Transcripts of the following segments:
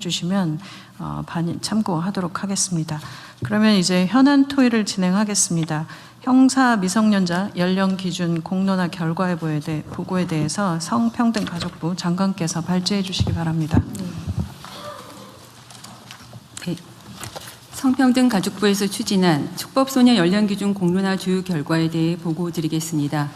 주시면 참고하도록 하겠습니다. 그러면 이제 현안 토의를 진행하겠습니다. 형사 미성년자 연령 기준 공론화 결과에 보고에 대해서 성평등가족부 장관께서 발제해 주시기 바랍니다. 네. 성평등가족부에서 추진한 촉법소년 연령기준 공론화 조율 결과에 대해 보고드리겠습니다.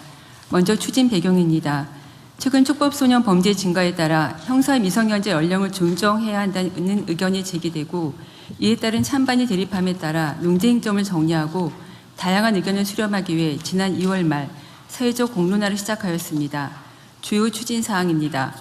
먼저 추진 배경입니다. 최근 촉법소년 범죄 증가에 따라 형사 미성년자 연령을 존중해야 한다는 의견이 제기되고, 이에 따른 찬반이 대립함에 따라 논쟁점을 정리하고 다양한 의견을 수렴하기 위해 지난 2월 말 사회적 공론화를 시작하였습니다. 주요 추진 사항입니다.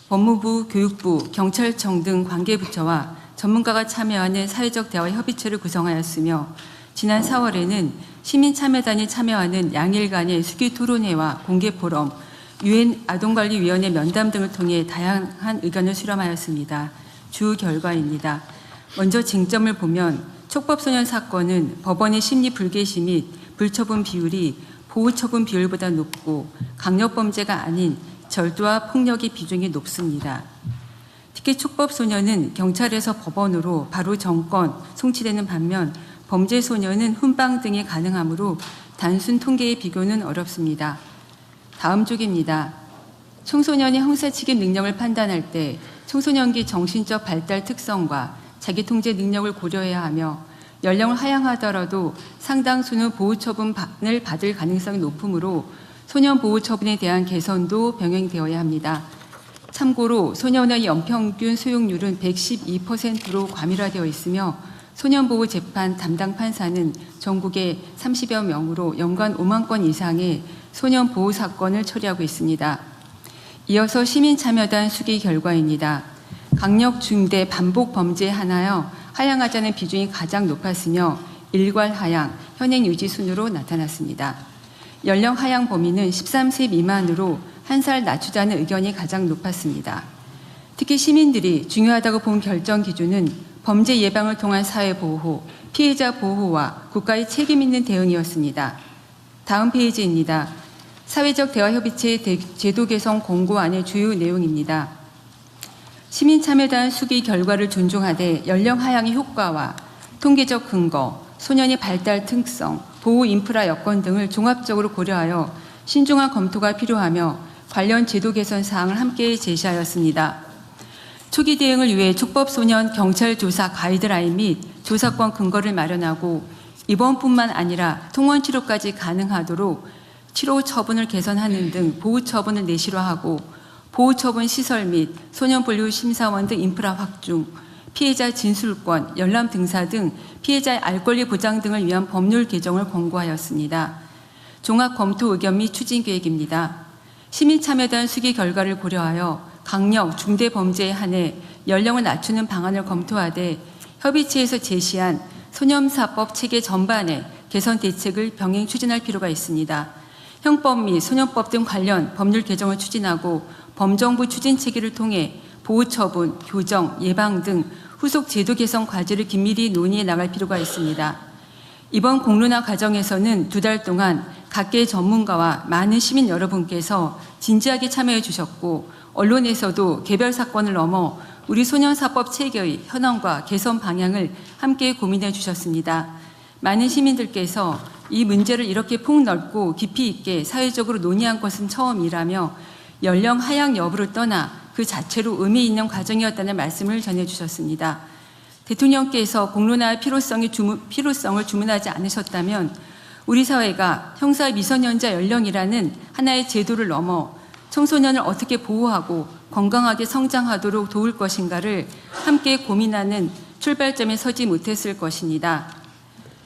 법무부, 교육부, 경찰청 등 관계부처와 전문가가 참여하는 사회적 대화 협의체를 구성하였으며, 지난 4월에는 시민참여단이 참여하는 양일간의 수기 토론회와 공개 포럼, 유엔 아동관리위원회 면담 등을 통해 다양한 의견을 수렴하였습니다. 주 결과입니다. 먼저 쟁점을 보면 촉법소년 사건은 법원의 심리 불개시 및 불처분 비율이 보호처분 비율보다 높고 강력범죄가 아닌 절도와 폭력의 비중이 높습니다. 특히 촉법소년은 경찰에서 법원으로 바로 정권 송치되는 반면 범죄소년은 훈방 등이 가능하므로 단순 통계의 비교는 어렵습니다. 다음 쪽입니다. 청소년의 형사책임 능력을 판단할 때 청소년기 정신적 발달 특성과 자기통제 능력을 고려해야 하며, 연령을 하향하더라도 상당수는 보호처분을 받을 가능성이 높으므로 소년 보호처분에 대한 개선도 병행되어야 합니다. 참고로 소년의 연평균 수용률은 112%로 과밀화되어 있으며, 소년보호재판 담당 판사는 전국에 30여 명으로 연간 5만 건 이상의 소년 보호 사건을 처리하고 있습니다. 이어서 시민참여단 수기 결과입니다. 강력 중대 반복 범죄에 한하여 하향하자는 비중이 가장 높았으며 일괄 하향, 현행 유지 순으로 나타났습니다. 연령 하향 범위는 13세 미만으로 1살 낮추자는 의견이 가장 높았습니다. 특히 시민들이 중요하다고 본 결정 기준은 범죄 예방을 통한 사회 보호, 피해자 보호와 국가의 책임 있는 대응이었습니다. 다음 페이지입니다. 사회적 대화협의체 제도 개선 공고안의 주요 내용입니다. 시민참여단 수기 결과를 존중하되 연령 하향의 효과와 통계적 근거, 소년의 발달 특성, 보호 인프라 여건 등을 종합적으로 고려하여 신중한 검토가 필요하며 관련 제도 개선 사항을 함께 제시하였습니다. 초기 대응을 위해 촉법소년 경찰 조사 가이드라인 및 조사권 근거를 마련하고, 입원뿐만 아니라 통원 치료까지 가능하도록 치료 처분을 개선하는 등 보호 처분을 내실화하고, 보호 처분 시설 및 소년 분류 심사원 등 인프라 확충, 피해자 진술권, 열람 등사 등 피해자의 알 권리 보장 등을 위한 법률 개정을 권고하였습니다. 종합 검토 의견 및 추진 계획입니다. 시민참여단 수기 결과를 고려하여 강력 중대 범죄에 한해 연령을 낮추는 방안을 검토하되, 협의체에서 제시한 소년사법 체계 전반의 개선 대책을 병행 추진할 필요가 있습니다. 형법 및 소년법 등 관련 법률 개정을 추진하고, 범정부 추진 체계를 통해 보호처분, 교정, 예방 등 후속 제도 개선 과제를 긴밀히 논의해 나갈 필요가 있습니다. 이번 공론화 과정에서는 2달 동안 각계 전문가와 많은 시민 여러분께서 진지하게 참여해 주셨고, 언론에서도 개별 사건을 넘어 우리 소년사법 체계의 현황과 개선 방향을 함께 고민해 주셨습니다. 많은 시민들께서 이 문제를 이렇게 폭넓고 깊이 있게 사회적으로 논의한 것은 처음이라며 연령 하향 여부를 떠나 그 자체로 의미 있는 과정이었다는 말씀을 전해주셨습니다. 대통령께서 공론화의 필요성을 주문하지 않으셨다면 우리 사회가 형사 미성년자 연령이라는 하나의 제도를 넘어 청소년을 어떻게 보호하고 건강하게 성장하도록 도울 것인가를 함께 고민하는 출발점에 서지 못했을 것입니다.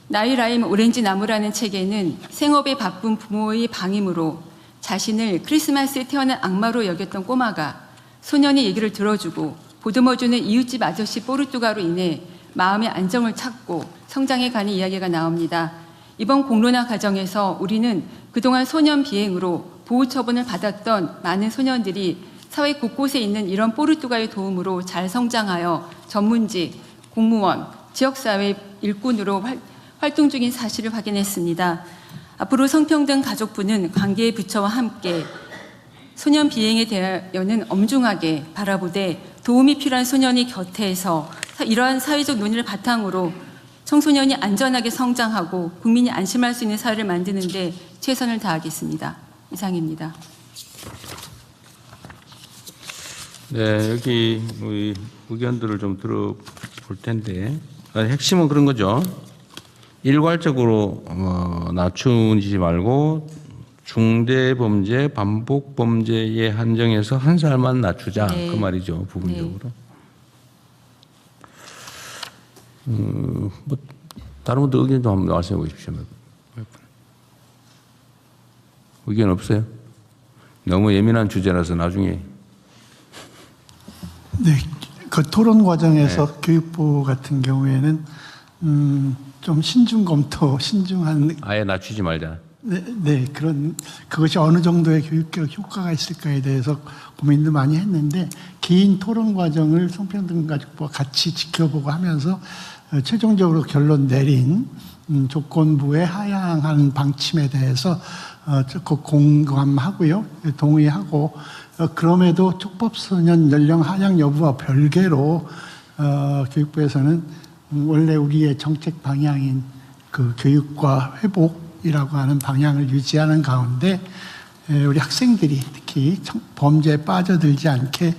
나이라임 오렌지 나무라는 책에는 생업에 바쁜 부모의 방임으로 자신을 크리스마스에 태어난 악마로 여겼던 꼬마가 소년의 얘기를 들어주고 보듬어주는 이웃집 아저씨 뽀르뚜가로 인해 마음의 안정을 찾고 성장해 가는 이야기가 나옵니다. 이번 공론화 과정에서 우리는 그동안 소년 비행으로 보호 처분을 받았던 많은 소년들이 사회 곳곳에 있는 이런 뽀르뚜가의 도움으로 잘 성장하여 전문직, 공무원, 지역사회 일꾼으로 활동 중인 사실을 확인했습니다. 앞으로 성평등가족부는 관계 부처와 함께 소년 비행에 대하여는 엄중하게 바라보되 도움이 필요한 소년이 곁에서 이러한 사회적 논의를 바탕으로 청소년이 안전하게 성장하고 국민이 안심할 수 있는 사회를 만드는 데 최선을 다하겠습니다. 이상입니다. 네, 여기 우리 의견들을 좀 들어볼 텐데 핵심은 그런 거죠. 일괄적으로 낮추지 말고 중대범죄, 반복범죄에 한정해서 한 살만 낮추자. 네. 그 말이죠, 부분적으로. 뭐 다른 분들 의견 좀 한번 말씀해 보십시오. 의견 없어요? 너무 예민한 주제라서 나중에. 네, 그 토론 과정에서 교육부 같은 경우에는 좀 신중 검토, 신중한 아예 낮추지 말자. 네, 그것이 어느 정도의 교육적 효과가 있을까에 대해서 고민도 많이 했는데 긴 토론 과정을 성평등가족부와 같이 지켜보고 하면서 최종적으로 결론 내린 조건부의 하향한 방침에 대해서 적극 공감하고요, 동의하고 그럼에도 촉법소년 연령 하향 여부와 별개로 교육부에서는 원래 우리의 정책 방향인 그 교육과 회복이라고 하는 방향을 유지하는 가운데 우리 학생들이 특히 범죄에 빠져들지 않게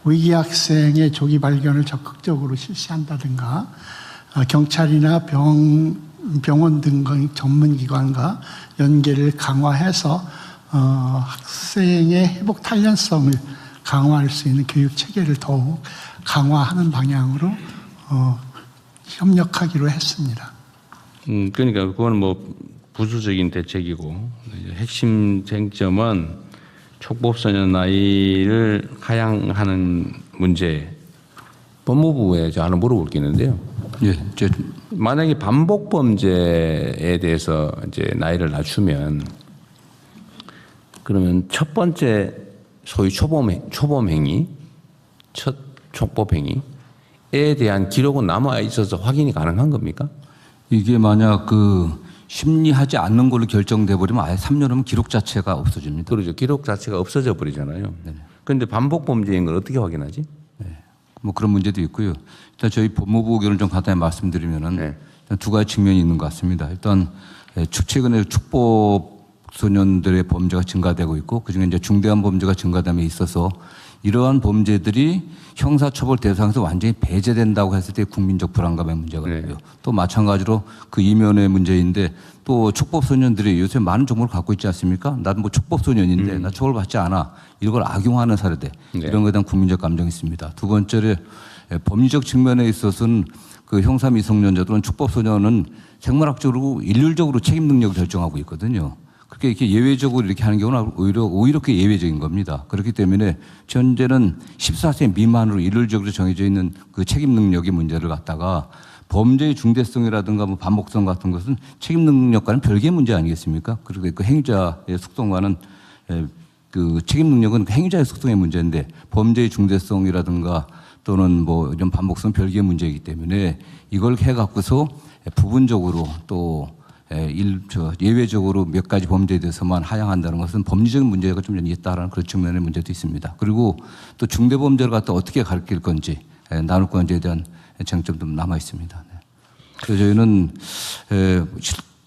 위기 학생의 조기 발견을 적극적으로 실시한다든가 경찰이나 병원 등 전문기관과 연계를 강화해서 학생의 회복 탄력성을 강화할 수 있는 교육 체계를 더욱 강화하는 방향으로 협력하기로 했습니다. 그러니까 그거는 뭐 부수적인 대책이고 핵심 쟁점은 촉법소년 나이를 하향하는 문제. 법무부에 저 하나 물어볼 게 있는데요. 예, 만약에 반복 범죄에 대해서 이제 나이를 낮추면 그러면 첫 번째 소위 초범 행위, 첫 촉법 행위에 대한 기록은 남아 있어서 확인이 가능한 겁니까? 이게 만약 그 심리하지 않는 걸로 결정돼 버리면 아예 3년이면 기록 자체가 없어집니다. 그러죠. 기록 자체가 없어져 버리잖아요. 그런데 반복 범죄인 걸 어떻게 확인하지? 뭐 그런 문제도 있고요. 일단 저희 법무부 의견을 좀 간단히 말씀드리면은 일단 두 가지 측면이 있는 것 같습니다. 일단 최근에 축법 소년들의 범죄가 증가되고 있고 그중에 이제 중대한 범죄가 증가됨에 있어서 이러한 범죄들이 형사처벌 대상에서 완전히 배제된다고 했을 때 국민적 불안감의 문제가 있고요. 또 마찬가지로 그 이면의 문제인데 또 촉법소년들이 요새 많은 정보를 갖고 있지 않습니까? 나도 뭐 촉법소년인데 나 처벌받지 않아. 이걸 악용하는 사례들 이런 것에 대한 국민적 감정이 있습니다. 두 번째로 법리적 측면에 있어서는 그 형사 미성년자 또는 촉법소년은 생물학적으로 일률적으로 책임 능력을 결정하고 있거든요. 그렇게 이렇게 예외적으로 이렇게 하는 경우는 오히려 그게 예외적인 겁니다. 그렇기 때문에 현재는 14세 미만으로 일률적으로 정해져 있는 그 책임 능력의 문제를 갖다가 범죄의 중대성이라든가 뭐 반복성 같은 것은 책임 능력과는 별개의 문제 아니겠습니까? 그리고 그 행위자의 속성과는 그 책임 능력은 그 행위자의 속성의 문제인데 범죄의 중대성이라든가 또는 뭐 이런 반복성 별개의 문제이기 때문에 이걸 해갖고서 부분적으로 또 예외적으로 몇 가지 범죄에 대해서만 하향한다는 것은 법리적인 문제가 좀 있다라는 그런 측면의 문제도 있습니다. 그리고 또 중대범죄를 갖다 어떻게 가르칠 건지 나눌 건지에 대한 쟁점도 남아 있습니다. 그래서 저희는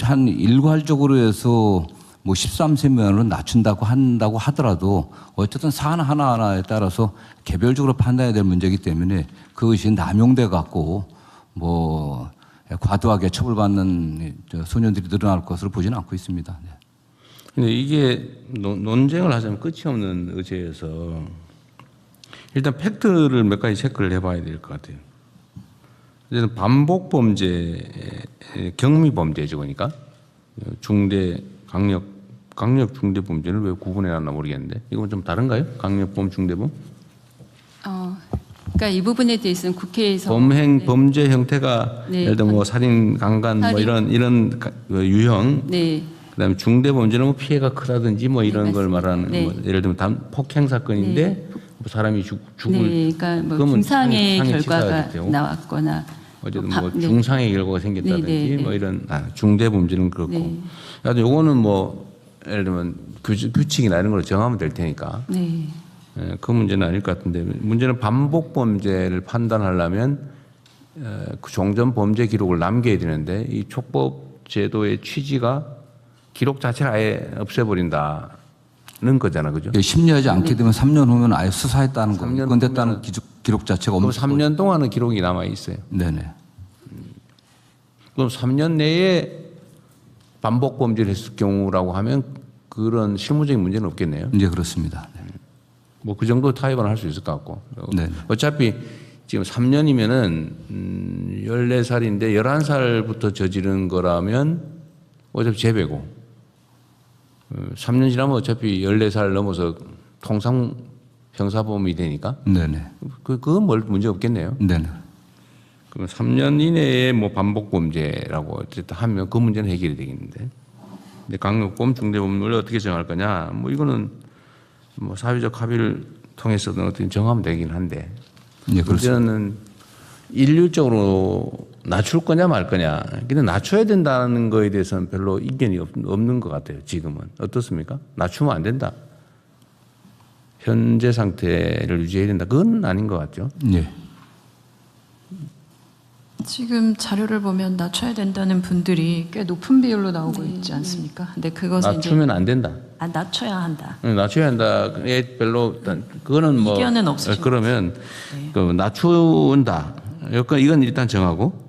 한 일괄적으로 해서 뭐 13세 미만으로 낮춘다고 한다고 하더라도 어쨌든 사안 하나하나에 따라서 개별적으로 판단해야 될 문제이기 때문에 그것이 남용돼 갖고 뭐 과도하게 처벌받는 소년들이 늘어날 것으로 보지는 않고 있습니다. 근데 이게 논쟁을 하자면 끝이 없는 의제에서 일단 팩트를 몇 가지 체크를 해봐야 될 것 같아요. 이제는 반복 범죄, 경미 범죄죠, 그러니까 중대 강력 중대 범죄를 왜 구분해놨나 모르겠는데 이건 좀 다른가요? 강력범, 중대범? 그러니까 이 부분에 대해서는 국회에서 범죄 형태가 예를 들어 뭐 살인, 강간 뭐 이런 유형. 그다음에 중대 범죄는 뭐 피해가 크다든지 뭐 이런 걸 말하는 뭐 예를 들면 폭행 사건인데 뭐 사람이 죽을 그러니까 뭐 중상의 결과가 나왔거나 어쨌든 뭐 중상의 결과가 생겼다든지 뭐 이런 중대 범죄는 그렇고. 하여튼 요거는 뭐 예를 들면 규칙이나 이런 걸 정하면 될 테니까. 그 문제는 아닐 것 같은데 문제는 반복 범죄를 판단하려면 그 종전 범죄 기록을 남겨야 되는데 이 촉법 제도의 취지가 기록 자체를 아예 없애버린다는 거잖아, 그죠? 예, 심리하지 않게 되면 3년 후면 아예 수사했다는 거, 3년 건댔다는 기록 자체가 그럼 없는 3년 동안은 기록이 남아 있어요. 네네. 그럼 3년 내에 반복 범죄를 했을 경우라고 하면 그런 실무적인 문제는 없겠네요. 이제 그렇습니다. 네. 뭐 그 정도 타협은 할 수 있을 것 같고. 네. 어차피 지금 3년이면은 14살인데 11살부터 저지른 거라면 어차피 재배고 3년 지나면 어차피 14살 넘어서 통상 형사범이 되니까 네네. 그건 뭘 문제 없겠네요. 네네. 그럼 3년 이내에 뭐 반복 범죄라고 어쨌든 하면 그 문제는 해결이 되겠는데. 근데 강력범, 중대범을 어떻게 정할 거냐? 뭐 이거는 뭐 사회적 합의를 통해서든 어떻게 정하면 되긴 한데. 예, 그렇습니다. 문제는 일률적으로 낮출 거냐 말 거냐. 근데 낮춰야 된다는 거에 대해서는 별로 이견이 없는 것 같아요. 지금은 어떻습니까? 낮추면 안 된다. 현재 상태를 유지해야 된다. 그건 아닌 것 같죠. 예. 지금 자료를 보면 낮춰야 된다는 분들이 꽤 높은 비율로 나오고 있지 않습니까? 근데 그것은 이제 낮추면 안 된다. 낮춰야 한다. 낮춰야 한다. 별로 그거는 뭐 이견은 없으신 그러면 그 낮춘다. 이건 일단 정하고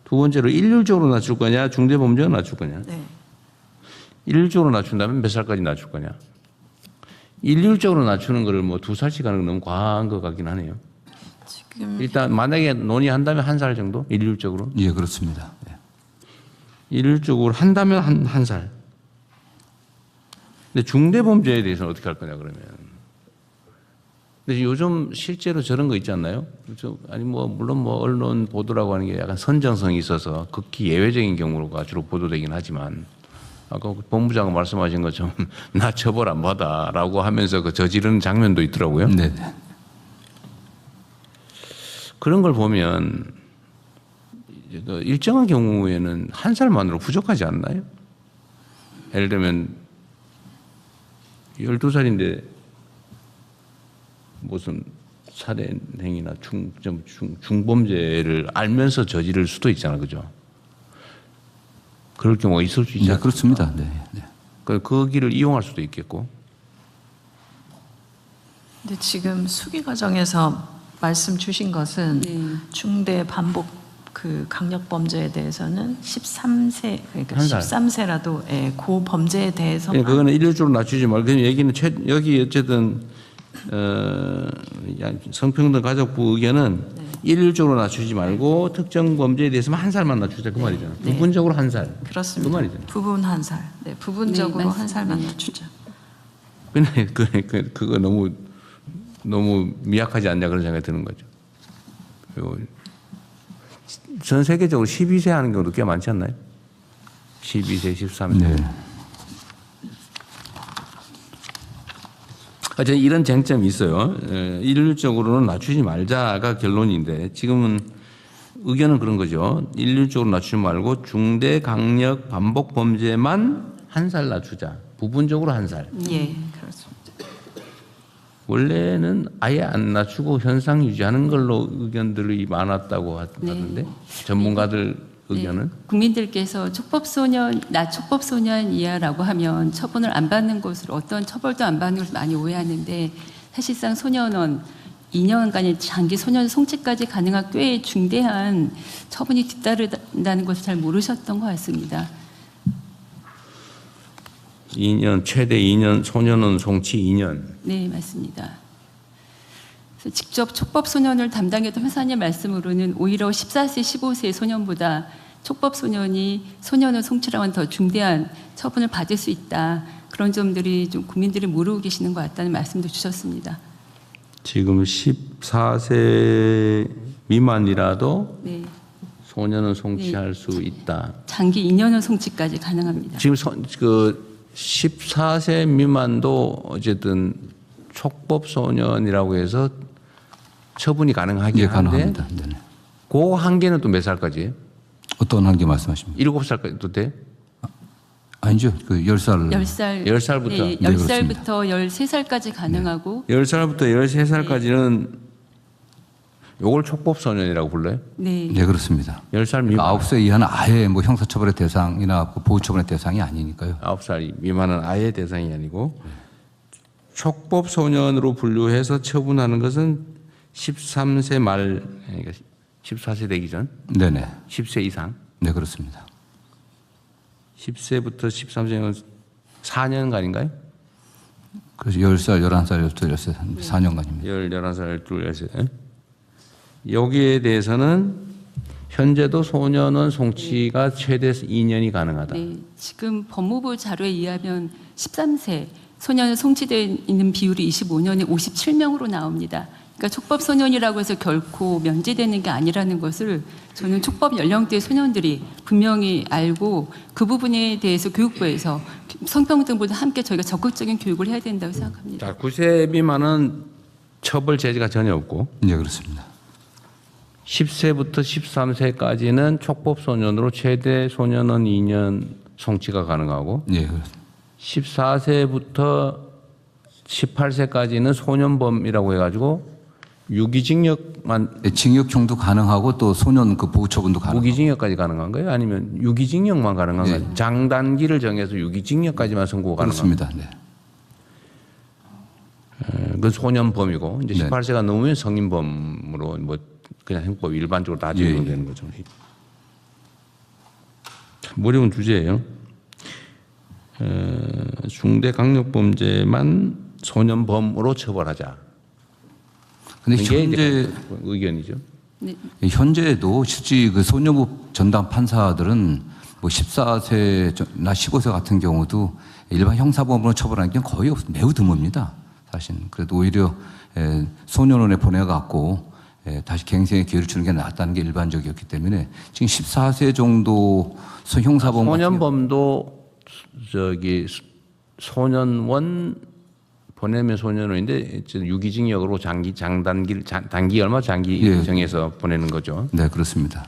두 번째로 일률적으로 낮출 거냐, 중대범죄로 낮출 거냐. 네. 일률적으로 낮춘다면 몇 살까지 낮출 거냐. 일률적으로 낮추는 거를 뭐 2살씩 하는 건 너무 과한 것 같긴 하네요. 지금 일단 만약에 논의한다면 1살 정도 일률적으로. 예, 그렇습니다. 예. 일률적으로 한다면 한 살. 근데 중대범죄에 대해서는 어떻게 할 거냐 그러면. 근데 요즘 실제로 저런 거 있지 않나요? 아니 뭐 물론 뭐 언론 보도라고 하는 게 약간 선정성이 있어서 극히 예외적인 경우가 주로 보도되긴 하지만 아까 본부장은 말씀하신 것처럼 나 처벌 안 받아라고 하면서 그 저지르는 장면도 있더라고요. 네. 그런 걸 보면 일정한 경우에는 1살만으로 부족하지 않나요? 예를 들면 12살인데 무슨 살인행위나 중범죄를 알면서 저지를 수도 있잖아, 그죠? 그럴 경우가 있을 수 있잖아요. 네, 그렇습니다. 네. 네. 그 길을 이용할 수도 있겠고. 근데 지금 수기 과정에서 말씀 주신 것은 네. 중대 반복 그 강력 범죄에 대해서는 13세 그러니까 한 살. 13세라도 예, 그 범죄에 대해서만 그거는 일률적으로 낮추지 말고 그냥 얘기는 여기 어쨌든 성평등 가족부 의견은 일률적으로 낮추지 말고 특정 범죄에 대해서만 1살만 낮추자 그 말이잖아. 네. 부분적으로 1살. 그렇습니다. 그 말이잖아. 부분 1살. 네, 부분적으로 네, 1살만 낮추자. 근데 그거 너무 미약하지 않냐 그런 생각이 드는 거죠. 그리고 전 세계적으로 12세 하는 경우도 꽤 많지 않나요? 12세, 13세. 네. 어쨌든 이런 쟁점이 있어요. 일률적으로는 낮추지 말자가 결론인데 지금은 의견은 그런 거죠. 일률적으로 낮추지 말고 중대 강력 반복 범죄만 1살 낮추자. 부분적으로 1살. 예, 그렇습니다. 원래는 아예 안 낮추고 현상 유지하는 걸로 의견들이 많았다고 하던데 전문가들 의견은 네. 국민들께서 촉법소년 이하라고 하면 처분을 안 받는 것으로 어떤 처벌도 안 받는 것을 많이 오해하는데 사실상 소년원 2년간의 장기 소년 송치까지 가능한 꽤 중대한 처분이 뒤따른다는 것을 잘 모르셨던 것 같습니다. 2년 최대 2년 소년원 송치 2년. 네, 맞습니다. 그래서 직접 촉법소년을 담당했던 회사님 말씀으로는 오히려 14세, 15세 소년보다 촉법소년이 소년을 송치랑은 더 중대한 처분을 받을 수 있다. 그런 점들이 좀 국민들이 모르고 계시는 것 같다는 말씀도 주셨습니다. 지금 14세 미만이라도 네, 소년은 송치할 수 있다. 장기 2년은 송치까지 가능합니다. 지금 그 14세 미만도 어쨌든 촉법 소년이라고 해서 처분이 가능하긴 예, 한데 가능합니다. 네. 그 한계는 또 몇 살까지예요? 어떤 한계 말씀하십니까? 7살까지도 돼? 아니죠. 그 10살. 10살, 10살부터. 네, 네, 10살부터 13살까지 가능하고 10살부터 13살까지는 요걸 촉법소년이라고 불러요? 네. 네, 그렇습니다. 10살 미만. 9세 이하는 아예 뭐 형사처벌의 대상이나 그 보호처분의 대상이 아니니까요. 9살 미만은 아예 대상이 아니고 촉법소년으로 분류해서 처분하는 것은 13세 말, 그러니까 14세 되기 전, 네네. 10세 이상, 네, 그렇습니다. 10세부터 13세는 4년간인가요? 그래서 10살, 11살, 12살, 13살, 4년간입니다. 11살, 13살. 여기에 대해서는 현재도 소년원 송치가 최대 2년이 가능하다. 네, 지금 법무부 자료에 의하면 13세 소년을 송치되어 있는 비율이 25년에 57명으로 나옵니다. 그러니까 촉법 소년이라고 해서 결코 면제되는 게 아니라는 것을 저는 촉법 연령대 소년들이 분명히 알고 그 부분에 대해서 교육부에서 성평등보다 함께 저희가 적극적인 교육을 해야 된다고 생각합니다. 자, 9세 미만은 처벌 제재가 전혀 없고 네, 그렇습니다. 10세부터 13세까지는 촉법소년으로 최대 소년원 2년 송치가 가능하고 네, 그렇습니다. 14세부터 18세까지는 소년범이라고 해가지고 유기징역만 네, 징역형도 가능하고 또 소년 그 보호처분도 가능하고. 무기징역까지 가능한 거예요? 아니면 유기징역만 가능한 네. 거예요? 장단기를 정해서 유기징역까지만 선고가 가능한 거예요? 그렇습니다. 네. 그건 소년범이고 이제 네. 18세가 넘으면 성인범으로 뭐 그냥 형법 일반적으로 다 적용되는 거죠. 참 어려운 주제예요. 중대 강력범죄만 소년범으로 처벌하자. 근데 이게 현재 이제 의견이죠. 네. 현재도 실제 그 소년법 전담 판사들은 뭐 14세나 15세 같은 경우도 일반 형사범으로 처벌하는 게 거의 매우 드뭅니다. 사실 그래도 오히려 소년원에 보내갖고 다시 갱생의 기회를 주는 게 낫다는 게 일반적이었기 때문에 지금 14세 정도 형사범 소년범도 저기 소년원 보내면 소년원인데 유기징역으로 단기 얼마 장기 예. 정해서 보내는 거죠. 네, 그렇습니다.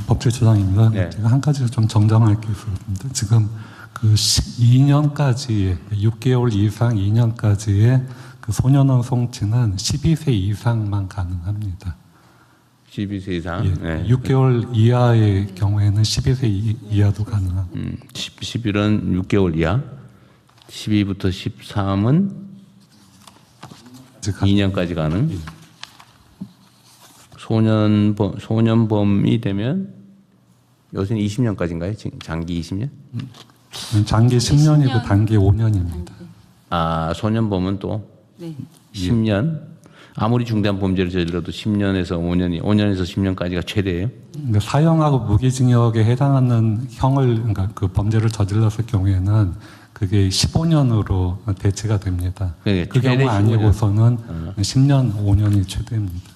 법제처장입니다. 네. 제가 한 가지 좀 정정할 게 있습니다. 지금 그 12년까지 6개월 이상 2년까지의 그 소년원 송치는 12세 이상만 가능합니다. 12세 이상. 예, 네. 6개월 이하의 경우에는 12세 이하도 가능합니다. 11은 6개월 이하. 12부터 13은 2년까지 가능. 소년범이 되면 요새는 20년까지인가요? 장기 20년? 장기 10년이고 10년. 단기 5년입니다. 아, 소년범은 또 네. 10년. 아무리 중대한 범죄를 저질러도 10년에서 5년에서 10년까지가 최대예요. 그러니까 사형하고 무기징역에 해당하는 형을 그러니까 그 범죄를 저질렀을 경우에는 그게 15년으로 대체가 됩니다. 네, 그 최대 경우 15년. 아니고서는 10년, 5년이 최대입니다.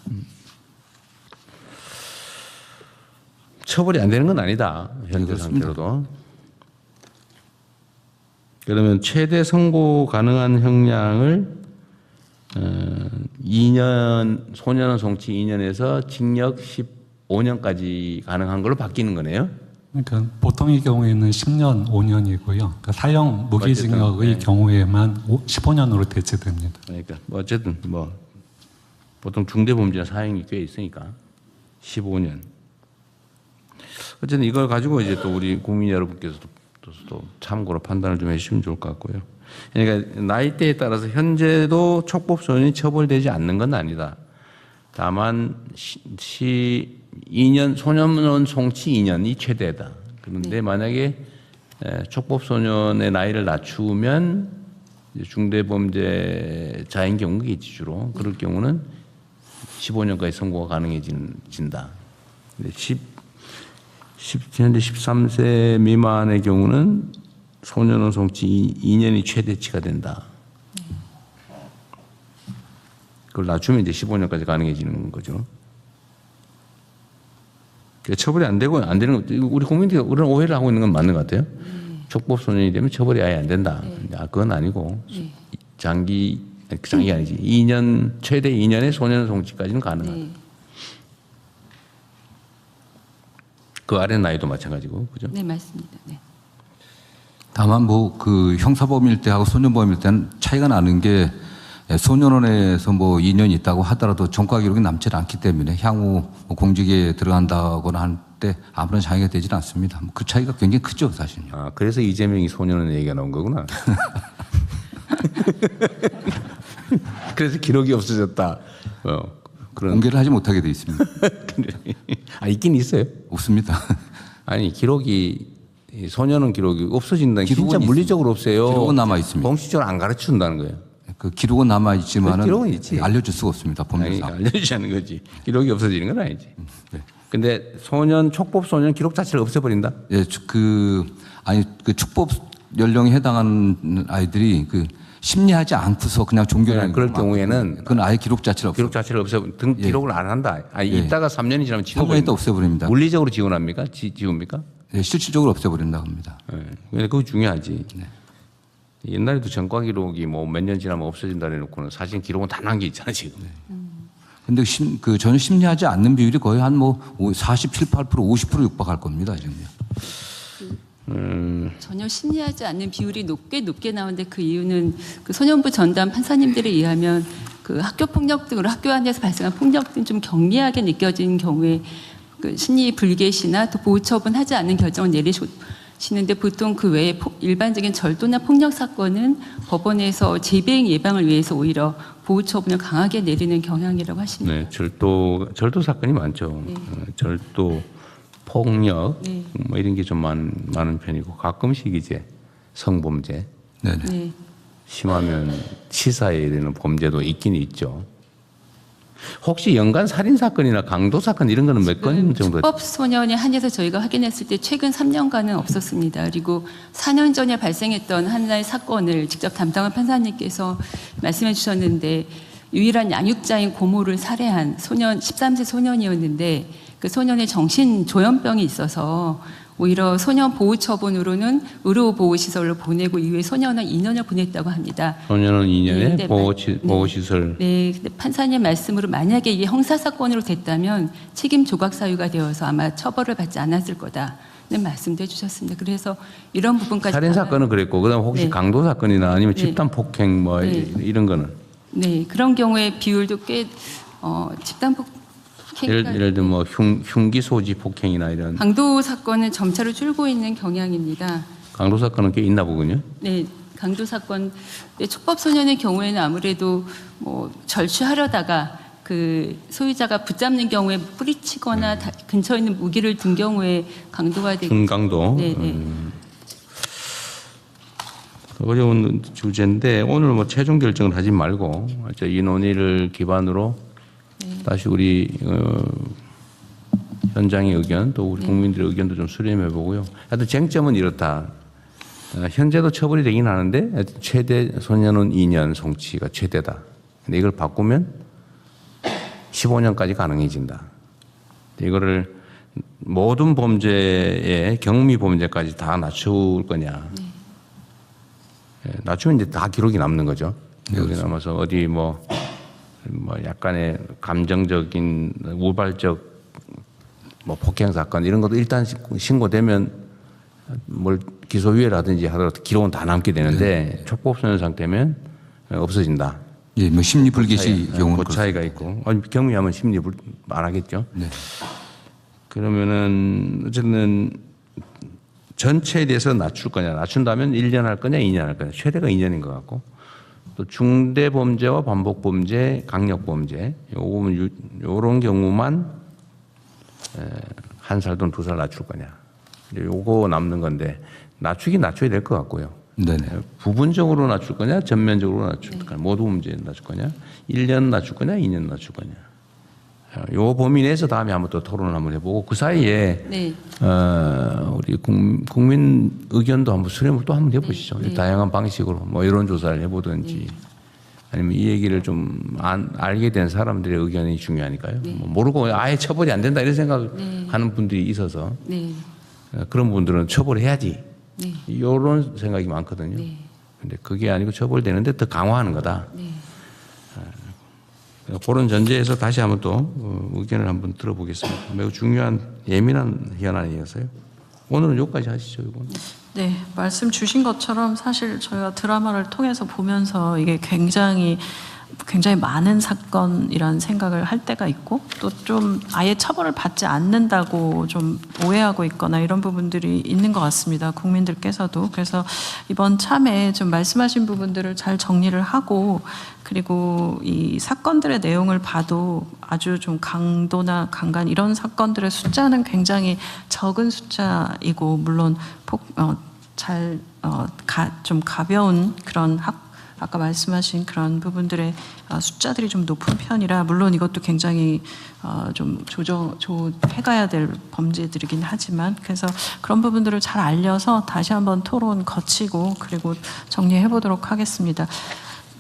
처벌이 안 되는 건 아니다. 현재 상태로도. 그러면 최대 선고 가능한 형량을 2년 소년원 송치 2년에서 징역 15년까지 가능한 걸로 바뀌는 거네요. 그러니까 보통의 경우에는 10년, 5년이고요. 그러니까 사형 무기징역의 어쨌든, 네. 경우에만 15년으로 대체됩니다. 그러니까 뭐 어쨌든 뭐 보통 중대범죄나 사형이 꽤 있으니까 15년. 어쨌든 이걸 가지고 이제 또 우리 국민 여러분께서도 또 참고로 판단을 좀 해주시면 좋을 것 같고요. 그러니까 나이대에 따라서 현재도 촉법소년이 처벌되지 않는 건 아니다. 다만 2년 소년원 송치 2년이 최대다. 그런데 만약에 촉법소년의 나이를 낮추면 중대범죄자인 경우겠지 주로. 그럴 경우는 15년까지 선고가 가능해진다. 현재 13세 미만의 경우는 소년원 송치 2년이 최대치가 된다. 그걸 낮추면 이제 15년까지 가능해지는 거죠. 그러니까 처벌이 안 되고 안 되는 거, 우리 국민들이 그런 오해를 하고 있는 건 맞는 것 같아요. 촉법 소년이 되면 처벌이 아예 안 된다. 아, 그건 아니고 장기가 아니지. 2년 최대 2년의 소년 송치까지는 가능하다. 그 아래 나이도 마찬가지고, 그죠? 네, 맞습니다. 네. 다만 뭐 그 형사범일 때하고 소년범일 때는 차이가 나는 게 소년원에서 뭐 2년 있다고 하더라도 전과 기록이 남지 않기 때문에 향후 뭐 공직에 들어간다거나 할 때 아무런 장애가 되질 않습니다. 그 차이가 굉장히 크죠, 사실요. 아, 그래서 이재명이 소년원 얘기가 나온 거구나. 그래서 기록이 없어졌다. 그런. 공개를 하지 못하게 돼 있습니다. 아, 있긴 있어요. 없습니다. 아니, 기록이, 소년원 기록이 없어진다는 게 진짜 기록은 물리적으로 없어요. 기록은 남아 있습니다. 공식적으로 안 가르쳐 준다는 거예요. 그 기록은 남아 있지만은 기록은 있지. 알려줄 수가 없습니다. 아니, 법률상. 알려주지 않는 거지. 기록이 없어지는 건 아니지. 네. 근데 촉법 소년 기록 자체를 없애버린다? 예, 그 축법 연령에 해당하는 아이들이 그 심리하지 않고서 그냥 종교를 그럴 경우에는 그건 아예 기록 자체를 기록 자체를 기록을 안 한다. 아니, 예. 있다가 3년이 지나면 3년 있다 없애버립니다. 물리적으로 지원합니까? 지웁니까? 예, 실질적으로 없애버린다 합니다. 예. 근데 그거 중요하지. 옛날에도 전과 기록이 뭐 몇 년 지나면 없어진다 해놓고는 사실 기록은 다 남겨 있잖아, 지금. 근데 전혀 심리하지 않는 비율이 거의 한 뭐 47, 8%, 50% 육박할 겁니다, 지금요. 전혀 심리하지 않는 비율이 높게 나오는데 그 이유는 그 소년부 전담 판사님들에 의하면 그 학교 폭력 등으로 학교 안에서 발생한 폭력 등 좀 경미하게 느껴지는 경우에 그 심리 불개시나 또 보호 처분하지 않는 결정을 내리시는데 보통 그 외에 일반적인 절도나 폭력 사건은 법원에서 재배행 예방을 위해서 오히려 보호 처분을 강하게 내리는 경향이라고 하십니다. 네, 절도 사건이 많죠. 절도, 폭력, 네. 뭐 이런 게 좀 많은 편이고 가끔씩 이제 성범죄, 네네. 네. 심하면 치사에 이르는 범죄도 있긴 있죠. 혹시 연간 살인 사건이나 강도 사건 이런 거는 몇 건 정도? 촉법 소년에 한해서 저희가 확인했을 때 최근 3년간은 없었습니다. 그리고 4년 전에 발생했던 하나의 사건을 직접 담당한 판사님께서 말씀해 주셨는데 유일한 양육자인 고모를 살해한 소년 13세 소년이었는데 그 소년의 정신 조현병이 있어서 오히려 소년 보호 처분으로는 의료 보호 시설로 보내고 이후에 소년은 2년을 보냈다고 합니다. 소년은 2년에 네, 보호 시설. 네, 근데 판사님 말씀으로 만약에 이게 형사 사건으로 됐다면 책임 조각 사유가 되어서 아마 처벌을 받지 않았을 거다는 말씀도 해주셨습니다. 그래서 이런 부분까지 살인 사건은 그랬고, 그다음 혹시 네. 강도 사건이나 아니면 네. 집단 폭행 뭐 네. 이런 거는 네, 그런 경우에 비율도 꽤 집단 폭행 예를 들면 뭐 흉기 소지 폭행이나 이런 강도 사건은 점차로 줄고 있는 경향입니다. 강도 사건은 꽤 있나 보군요. 네, 강도 사건. 촉법 소년의 경우에는 아무래도 뭐 절취하려다가 그 소유자가 붙잡는 경우에 뿌리치거나 근처에 있는 무기를 든 경우에 강도가 되고. 중강도. 네, 네. 어려운 주제인데 오늘 뭐 최종 결정을 하지 말고 이 논의를 기반으로 다시 우리 현장의 의견 또 우리 국민들의 의견도 좀 수렴해 보고요. 하여튼 쟁점은 이렇다. 현재도 처벌이 되긴 하는데 최대 소년은 2년 송치가 최대다. 근데 이걸 바꾸면 15년까지 가능해진다. 이거를 모든 범죄의 경미 범죄까지 다 낮출 거냐. 낮추면 이제 다 기록이 남는 거죠. 기록이 남아서 어디 뭐 약간의 감정적인 우발적 뭐 폭행 사건 이런 것도 일단 신고되면 뭘 기소유예라든지 하더라도 기록은 다 남게 되는데 촉법소년 상태면 없어진다. 예, 뭐 심리 불개시 경우는 그 차이가 있고 경미하면 심리 안 하겠죠. 네. 그러면은 어쨌든 전체에 대해서 낮출 거냐, 낮춘다면 1년 할 거냐, 2년 할 거냐, 최대가 2년인 것 같고. 또 중대 범죄와 반복 범죄, 강력 범죄, 요런 경우만 1살 또는 2살 낮출 거냐. 요거 남는 건데 낮추긴 낮춰야 될 것 같고요. 네네. 부분적으로 낮출 거냐, 전면적으로 낮출 거냐, 모두 범죄 낮출 거냐, 1년 낮출 거냐, 2년 낮출 거냐. 요 범위 내에서 다음에 한번 또 토론을 한번 해보고 그 사이에 네. 우리 국민 의견도 한번 수렴을 또 한번 해보시죠. 네. 다양한 방식으로 뭐 여론 조사를 해보든지 아니면 이 얘기를 좀 알게 된 사람들의 의견이 중요하니까요. 뭐 모르고 아예 처벌이 안 된다 이런 생각하는 분들이 있어서 네. 그런 분들은 처벌해야지 네. 이런 생각이 많거든요. 네. 근데 그게 아니고 처벌되는데 더 강화하는 거다. 네. 그런 전제에서 다시 한번 또 의견을 한번 들어보겠습니다. 매우 중요한 예민한 현안이어서요. 오늘은 여기까지 하시죠. 이건. 네, 말씀 주신 것처럼 사실 저희가 드라마를 통해서 보면서 이게 굉장히 많은 사건이라는 생각을 할 때가 있고 또 좀 아예 처벌을 받지 않는다고 좀 오해하고 있거나 이런 부분들이 있는 것 같습니다. 국민들께서도. 그래서 이번 참에 좀 말씀하신 부분들을 잘 정리를 하고 그리고 이 사건들의 내용을 봐도 아주 좀 강도나 강간 이런 사건들의 숫자는 굉장히 적은 숫자이고 물론 좀 가벼운 그런 아까 말씀하신 그런 부분들의 숫자들이 좀 높은 편이라 물론 이것도 굉장히 좀 조정해가야 될 범죄들이긴 하지만 그래서 그런 부분들을 잘 알려서 다시 한번 토론 거치고 그리고 정리해 보도록 하겠습니다.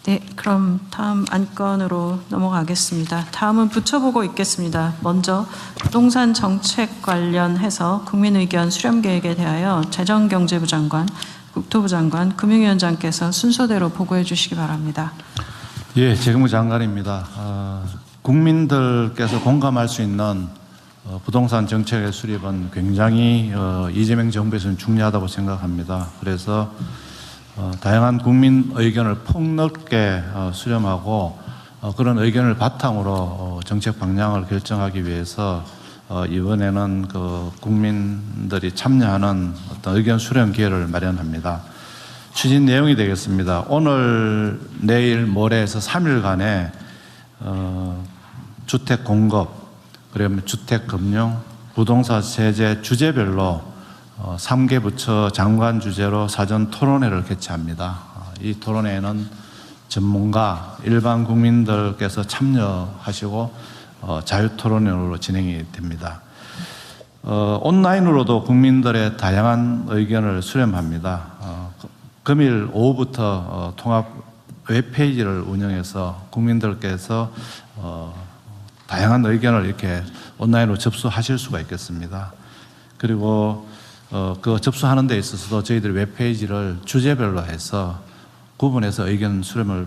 네, 그럼 다음 안건으로 넘어가겠습니다. 다음은 붙여보고 있겠습니다. 먼저 부동산 정책 관련해서 국민의견 수렴 계획에 대하여 재정경제부 장관, 국토부 장관, 금융위원장께서 순서대로 보고해 주시기 바랍니다. 예, 재경부 장관입니다. 국민들께서 공감할 수 있는 부동산 정책의 수립은 굉장히 이재명 정부에서는 중요하다고 생각합니다. 그래서 다양한 국민 의견을 폭넓게 수렴하고 그런 의견을 바탕으로 정책 방향을 결정하기 위해서 이번에는 그 국민들이 참여하는 어떤 의견 수렴 기회를 마련합니다. 추진 내용이 되겠습니다. 오늘, 내일, 모레에서 3일간에 주택 공급, 그리고 주택 금융, 부동산 세제 주제별로 3개 부처 장관 주재로 사전 토론회를 개최합니다. 이 토론회에는 전문가, 일반 국민들께서 참여하시고 자유 토론회로 진행이 됩니다. 온라인으로도 국민들의 다양한 의견을 수렴합니다. 금일 오후부터 통합 웹페이지를 운영해서 국민들께서 다양한 의견을 이렇게 온라인으로 접수하실 수가 있겠습니다. 그리고 그 접수하는 데 있어서도 저희들이 웹페이지를 주제별로 해서 구분해서 의견 수렴을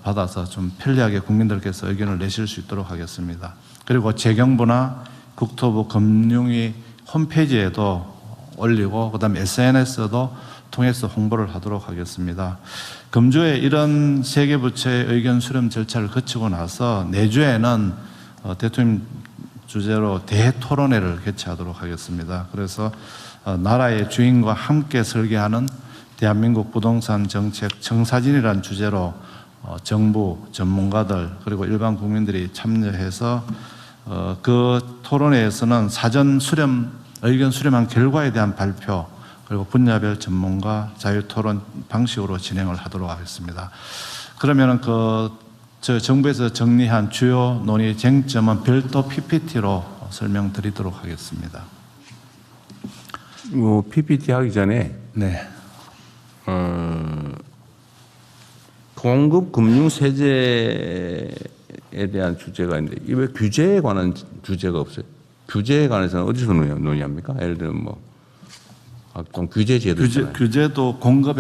받아서 좀 편리하게 국민들께서 의견을 내실 수 있도록 하겠습니다. 그리고 재경부나 국토부 금융위 홈페이지에도 올리고 그다음에 SNS도 통해서 홍보를 하도록 하겠습니다. 금주에 이런 세 개 부처의 의견 수렴 절차를 거치고 나서 내주에는 대통령 주재로 대토론회를 개최하도록 하겠습니다. 그래서 나라의 주인과 함께 설계하는 대한민국 부동산 정책 청사진이라는 주제로 정부, 전문가들 그리고 일반 국민들이 참여해서 그 토론회에서는 사전 수렴, 의견 수렴한 결과에 대한 발표 그리고 분야별 전문가 자유토론 방식으로 진행을 하도록 하겠습니다. 그러면은 저 정부에서 정리한 주요 논의 쟁점은 별도 PPT로 설명드리도록 하겠습니다. PPT 하기 전에 네. 공급 금융 세제에 대한 주제가 있는데 이 왜 규제에 관한 주제가 없어요? 규제에 관해서는 어디서 논의합니까? 예를 들면 뭐 각종 규제 제도 있잖아요. 규제도 공급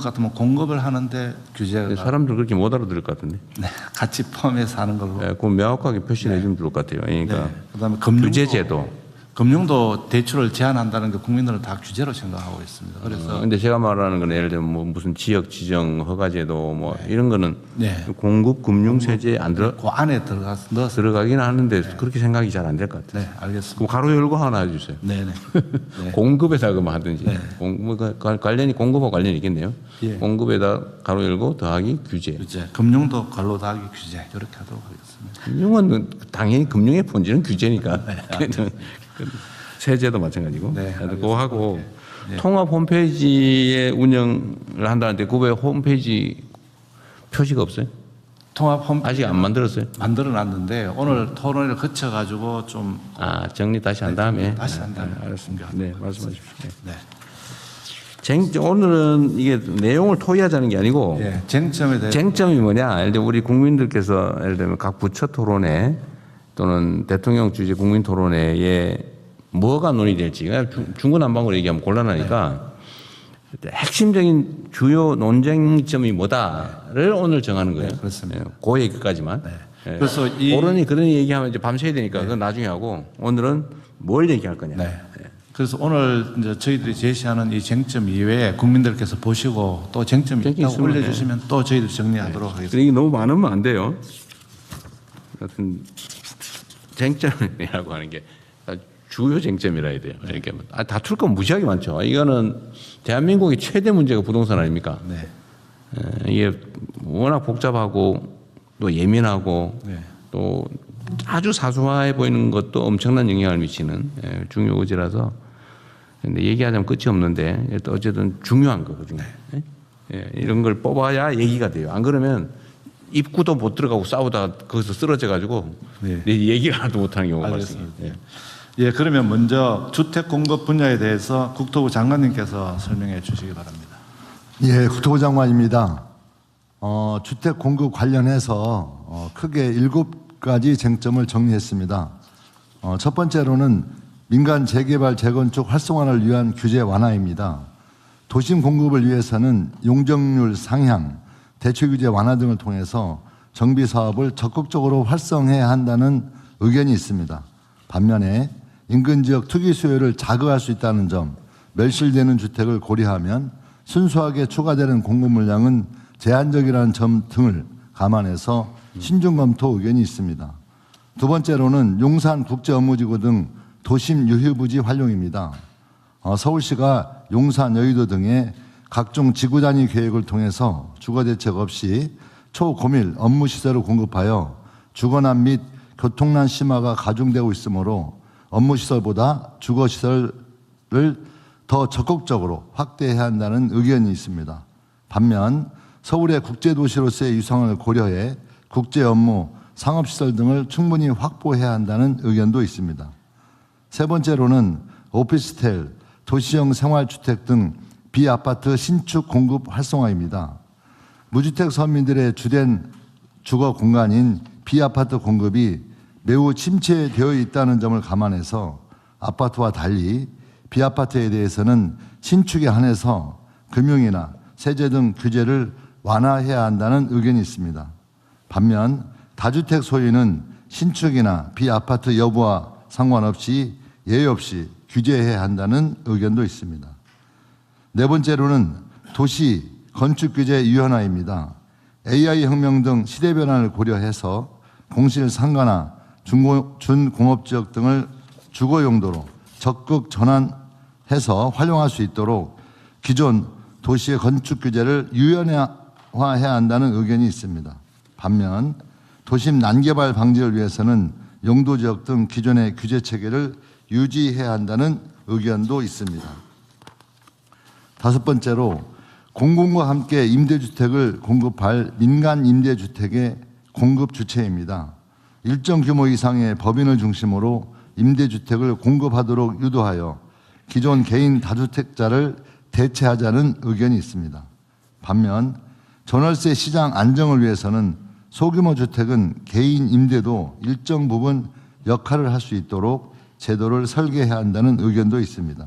같으면 공급을 하는데 규제가 사람들 그렇게 못 알아들을 것 같은데. 네, 같이 포함해서 하는 걸로. 네, 그건 명확하게 표시해 주면 좋을 것 같아요. 그러니까 네. 그다음에 규제 제도. 금융도 대출을 제한한다는 게 국민들은 다 규제로 생각하고 있습니다. 그래서 근데 제가 말하는 건 예를 들면 뭐 무슨 지역 지정 허가제도 뭐 이런 거는 네. 공급 금융 세제에 안 그 안에 넣어서 들어가긴 하는데 그렇게 생각이 잘 안 될 것 같아요. 네, 알겠습니다. 그럼 가로 열고 하나 해주세요. 네네. 네. 공급에다 그만 하든지. 네. 관련이 공급하고 관련이 있겠네요. 예. 공급에다 가로 열고 더하기 규제. 규제. 금융도 갈로 더하기 규제 이렇게 하도록 하겠습니다. 금융은 당연히 금융의 본질은 규제니까. 세제도 마찬가지고. 네, 그거 하고 네. 통합 홈페이지에 운영을 한다는데 그 왜 홈페이지 표시가 없어요? 통합 홈페이지 아직 안 만들었어요? 만들어놨는데 오늘 토론회를 거쳐가지고 좀 정리 다시 한 다음에. 다시 한 다음에. 알았습니다. 네, 말씀하십시오. 네. 오늘은 이게 내용을 토의하자는 게 아니고 예, 쟁점에 대해 쟁점이 뭐냐? 예를 들면 우리 국민들께서 예를 들면 각 부처 토론회 또는 대통령 주재 국민 토론회에 뭐가 논의될지 중구난방으로 얘기하면 곤란하니까 핵심적인 주요 논쟁점이 뭐다를 오늘 정하는 거예요. 네, 그렇습니다. 그 얘기까지만. 네. 예. 그래서 이 어른이 그런 얘기하면 이제 밤새야 되니까 그건 나중에 하고 오늘은 뭘 얘기할 거냐. 네. 그래서 오늘 이제 저희들이 제시하는 이 쟁점 이외에 국민들께서 보시고 또 쟁점이 쟁점이 있다고 있으면, 올려주시면 또 저희들 정리하도록 하겠습니다. 그러니까 이게 너무 많으면 안 돼요. 하여튼 쟁점이라고 하는 게 주요 쟁점이라 해야 돼요. 이렇게 다툴 건 무지하게 많죠. 이거는 대한민국의 최대 문제가 부동산 아닙니까? 네. 이게 워낙 복잡하고 또 예민하고 네. 또 아주 사소해 보이는 것도 엄청난 영향을 미치는 중요 의제라서 근데 얘기하자면 끝이 없는데 어쨌든 중요한 거 그중에 이런 걸 뽑아야 얘기가 돼요. 안 그러면 입구도 못 들어가고 싸우다가 거기서 쓰러져 가지고 네. 얘기를 하나도 못하는 경우가 알겠습니다. 발생해요. 예, 그러면 먼저 주택 공급 분야에 대해서 국토부 장관님께서 설명해 주시기 바랍니다. 예, 국토부 장관입니다. 주택 공급 관련해서 크게 7가지 쟁점을 정리했습니다. 첫 번째로는 민간 재개발 재건축 활성화를 위한 규제 완화입니다. 도심 공급을 위해서는 용적률 상향, 대출 규제 완화 등을 통해서 정비 사업을 적극적으로 활성화해야 한다는 의견이 있습니다. 반면에 인근 지역 투기 수요를 자극할 수 있다는 점, 멸실되는 주택을 고려하면 순수하게 추가되는 공급 물량은 제한적이라는 점 등을 감안해서 신중 검토 의견이 있습니다. 두 번째로는 용산 국제업무지구 등 도심 유휴부지 활용입니다. 서울시가 용산, 여의도 등의 각종 지구 단위 계획을 통해서 주거 대책 없이 초고밀 업무시설을 공급하여 주거난 및 교통난 심화가 가중되고 있으므로 업무시설보다 주거시설을 더 적극적으로 확대해야 한다는 의견이 있습니다. 반면 서울의 국제도시로서의 유상을 고려해 국제업무, 상업시설 등을 충분히 확보해야 한다는 의견도 있습니다. 세 번째로는 오피스텔, 도시형 생활주택 등 비아파트 신축 공급 활성화입니다. 무주택 서민들의 주된 주거 공간인 비아파트 공급이 매우 침체되어 있다는 점을 감안해서 아파트와 달리 비아파트에 대해서는 신축에 한해서 금융이나 세제 등 규제를 완화해야 한다는 의견이 있습니다. 반면 다주택 소유는 신축이나 비아파트 여부와 상관없이 예외 없이 규제해야 한다는 의견도 있습니다. 네 번째로는 도시 건축규제 유연화입니다. AI 혁명 등 시대 변화를 고려해서 공실 상가나 준공업지역 등을 주거 용도로 적극 전환해서 활용할 수 있도록 기존 도시의 건축규제를 유연화해야 한다는 의견이 있습니다. 반면 도심 난개발 방지를 위해서는 용도지역 등 기존의 규제 체계를 유지해야 한다는 의견도 있습니다. 다섯 번째로 공공과 함께 임대주택을 공급할 민간 임대주택의 공급 주체입니다. 일정 규모 이상의 법인을 중심으로 임대주택을 공급하도록 유도하여 기존 개인 다주택자를 대체하자는 의견이 있습니다. 반면 전월세 시장 안정을 위해서는 소규모 주택은 개인 임대도 일정 부분 역할을 할 수 있도록 제도를 설계해야 한다는 의견도 있습니다.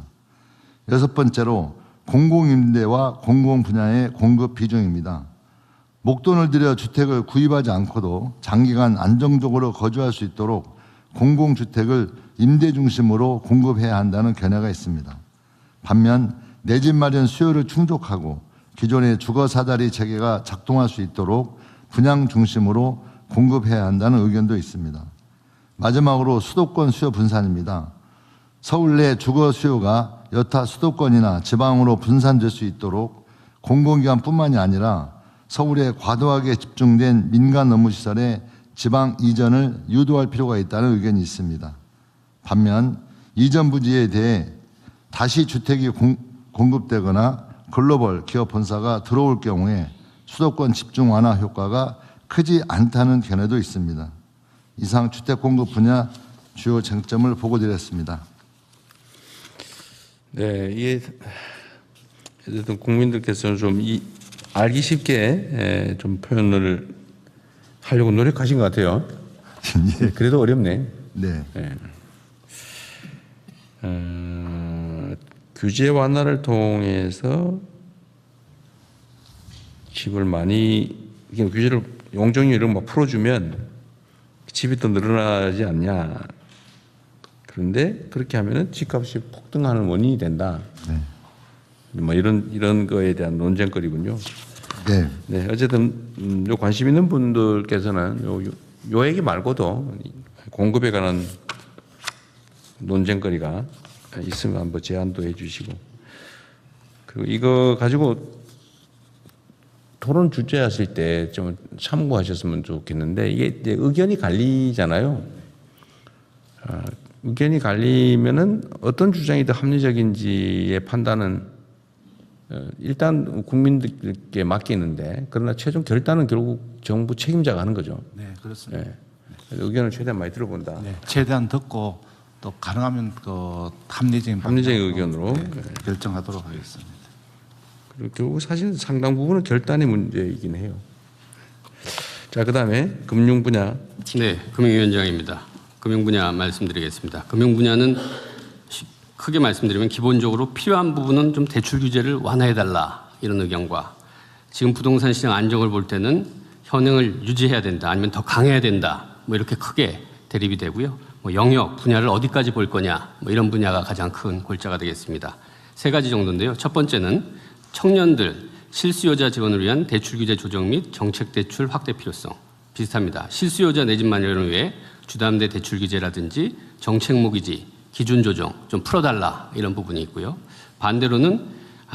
여섯 번째로 공공임대와 공공분야의 공급 비중입니다. 목돈을 들여 주택을 구입하지 않고도 장기간 안정적으로 거주할 수 있도록 공공주택을 임대 중심으로 공급해야 한다는 견해가 있습니다. 반면 내 집 마련 수요를 충족하고 기존의 주거사다리 체계가 작동할 수 있도록 분양 중심으로 공급해야 한다는 의견도 있습니다. 마지막으로 수도권 수요 분산입니다. 서울 내 주거 수요가 여타 수도권이나 지방으로 분산될 수 있도록 공공기관뿐만이 아니라 서울에 과도하게 집중된 민간 업무시설의 지방 이전을 유도할 필요가 있다는 의견이 있습니다. 반면 이전 부지에 대해 다시 주택이 공급되거나 글로벌 기업 본사가 들어올 경우에 수도권 집중 완화 효과가 크지 않다는 견해도 있습니다. 이상 주택 공급 분야 주요 쟁점을 보고드렸습니다. 네, 이게 어쨌든 국민들께서는 좀 알기 쉽게 좀 표현을 하려고 노력하신 것 같아요. 예. 그래도 어렵네. 네. 규제 완화를 통해서 집을 많이 규제를 용적률을 막 풀어주면 집이 더 늘어나지 않냐. 그런데 그렇게 하면은 집값이 폭등하는 원인이 된다. 네. 뭐 이런 거에 대한 논쟁거리군요. 네. 네, 어쨌든 요 관심 있는 분들께서는 요 얘기 말고도 공급에 관한 논쟁거리가 있으면 한번 제안도 해주시고, 그리고 이거 가지고 토론 주제였을 때 좀 참고하셨으면 좋겠는데, 이게 이제 의견이 갈리잖아요. 의견이 갈리면은 어떤 주장이 더 합리적인지의 판단은 일단 국민들께 맡기는데, 그러나 최종 결단은 결국 정부 책임자가 하는 거죠. 네, 그렇습니다. 네. 의견을 최대한 많이 들어본다. 네, 최대한 듣고 또 가능하면 그 합리적인 의견으로 결정하도록 하겠습니다. 그리고 결국 사실 상당 부분은 결단의 문제이긴 해요. 자, 그다음에 금융 분야. 네, 금융위원장입니다. 금융 분야 말씀드리겠습니다. 금융 분야는 크게 말씀드리면 기본적으로 필요한 부분은 좀 대출 규제를 완화해달라 이런 의견과, 지금 부동산 시장 안정을 볼 때는 현행을 유지해야 된다 아니면 더 강해야 된다 뭐 이렇게 크게 대립이 되고요. 뭐 영역 분야를 어디까지 볼 거냐 뭐 이런 분야가 가장 큰 골자가 되겠습니다. 세 가지 정도인데요. 첫 번째는 청년들 실수요자 지원을 위한 대출 규제 조정 및 정책 대출 확대 필요성 비슷합니다. 실수요자 내 집 마련을 위해 주담대 대출 규제라든지 정책 모기지 기준 조정 좀 풀어달라 이런 부분이 있고요. 반대로는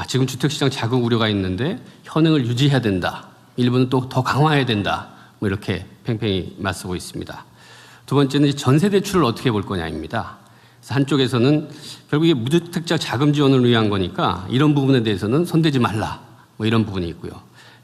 지금 주택시장 자극 우려가 있는데 현행을 유지해야 된다. 일부는 또 더 강화해야 된다. 뭐 이렇게 팽팽히 맞서고 있습니다. 두 번째는 전세 대출을 어떻게 볼 거냐입니다. 그래서 한쪽에서는 결국에 무주택자 자금 지원을 위한 거니까 이런 부분에 대해서는 손대지 말라. 뭐 이런 부분이 있고요.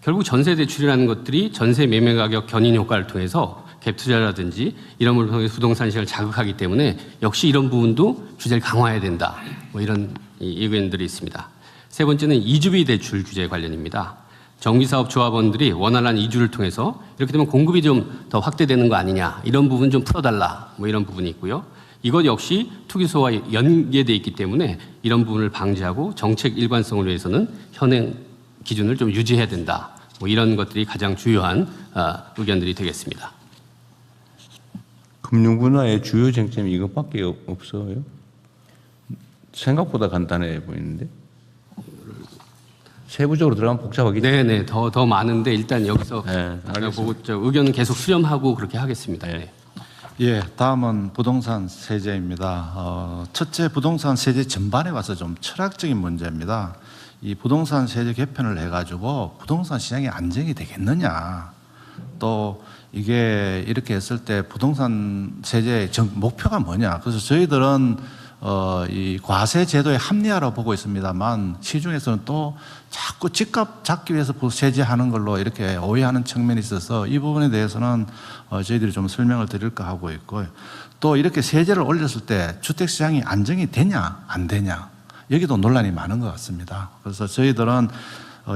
결국 전세 대출이라는 것들이 전세 매매 가격 견인 효과를 통해서 갭 투자라든지 이런 걸 통해서 부동산 시장을 자극하기 때문에 역시 이런 부분도 규제를 강화해야 된다. 뭐 이런 의견들이 있습니다. 세 번째는 이주비 대출 규제 관련입니다. 정비사업 조합원들이 원활한 이주를 통해서 이렇게 되면 공급이 좀 더 확대되는 거 아니냐 이런 부분 좀 풀어달라 뭐 이런 부분이 있고요. 이것 역시 투기소와 연계되어 있기 때문에 이런 부분을 방지하고 정책 일관성을 위해서는 현행 기준을 좀 유지해야 된다. 뭐 이런 것들이 가장 주요한 의견들이 되겠습니다. 금융 분야의 주요 쟁점이 이것밖에 없어요. 생각보다 간단해 보이는데. 세부적으로 들어가면 복잡하겠죠. 네네 더 많은데 일단 여기서 네, 보고 의견은 계속 수렴하고 그렇게 하겠습니다. 네. 예, 다음은 부동산 세제입니다. 첫째, 부동산 세제 전반에 와서 좀 철학적인 문제입니다. 이 부동산 세제 개편을 해가지고 부동산 시장이 안정이 되겠느냐, 또 이게 이렇게 했을 때 부동산 세제의 목표가 뭐냐. 그래서 저희들은 이 과세 제도의 합리화라고 보고 있습니다만, 시중에서는 또 자꾸 집값 잡기 위해서 세제하는 걸로 이렇게 오해하는 측면이 있어서 이 부분에 대해서는 저희들이 좀 설명을 드릴까 하고 있고요. 또 이렇게 세제를 올렸을 때 주택시장이 안정이 되냐 안 되냐, 여기도 논란이 많은 것 같습니다. 그래서 저희들은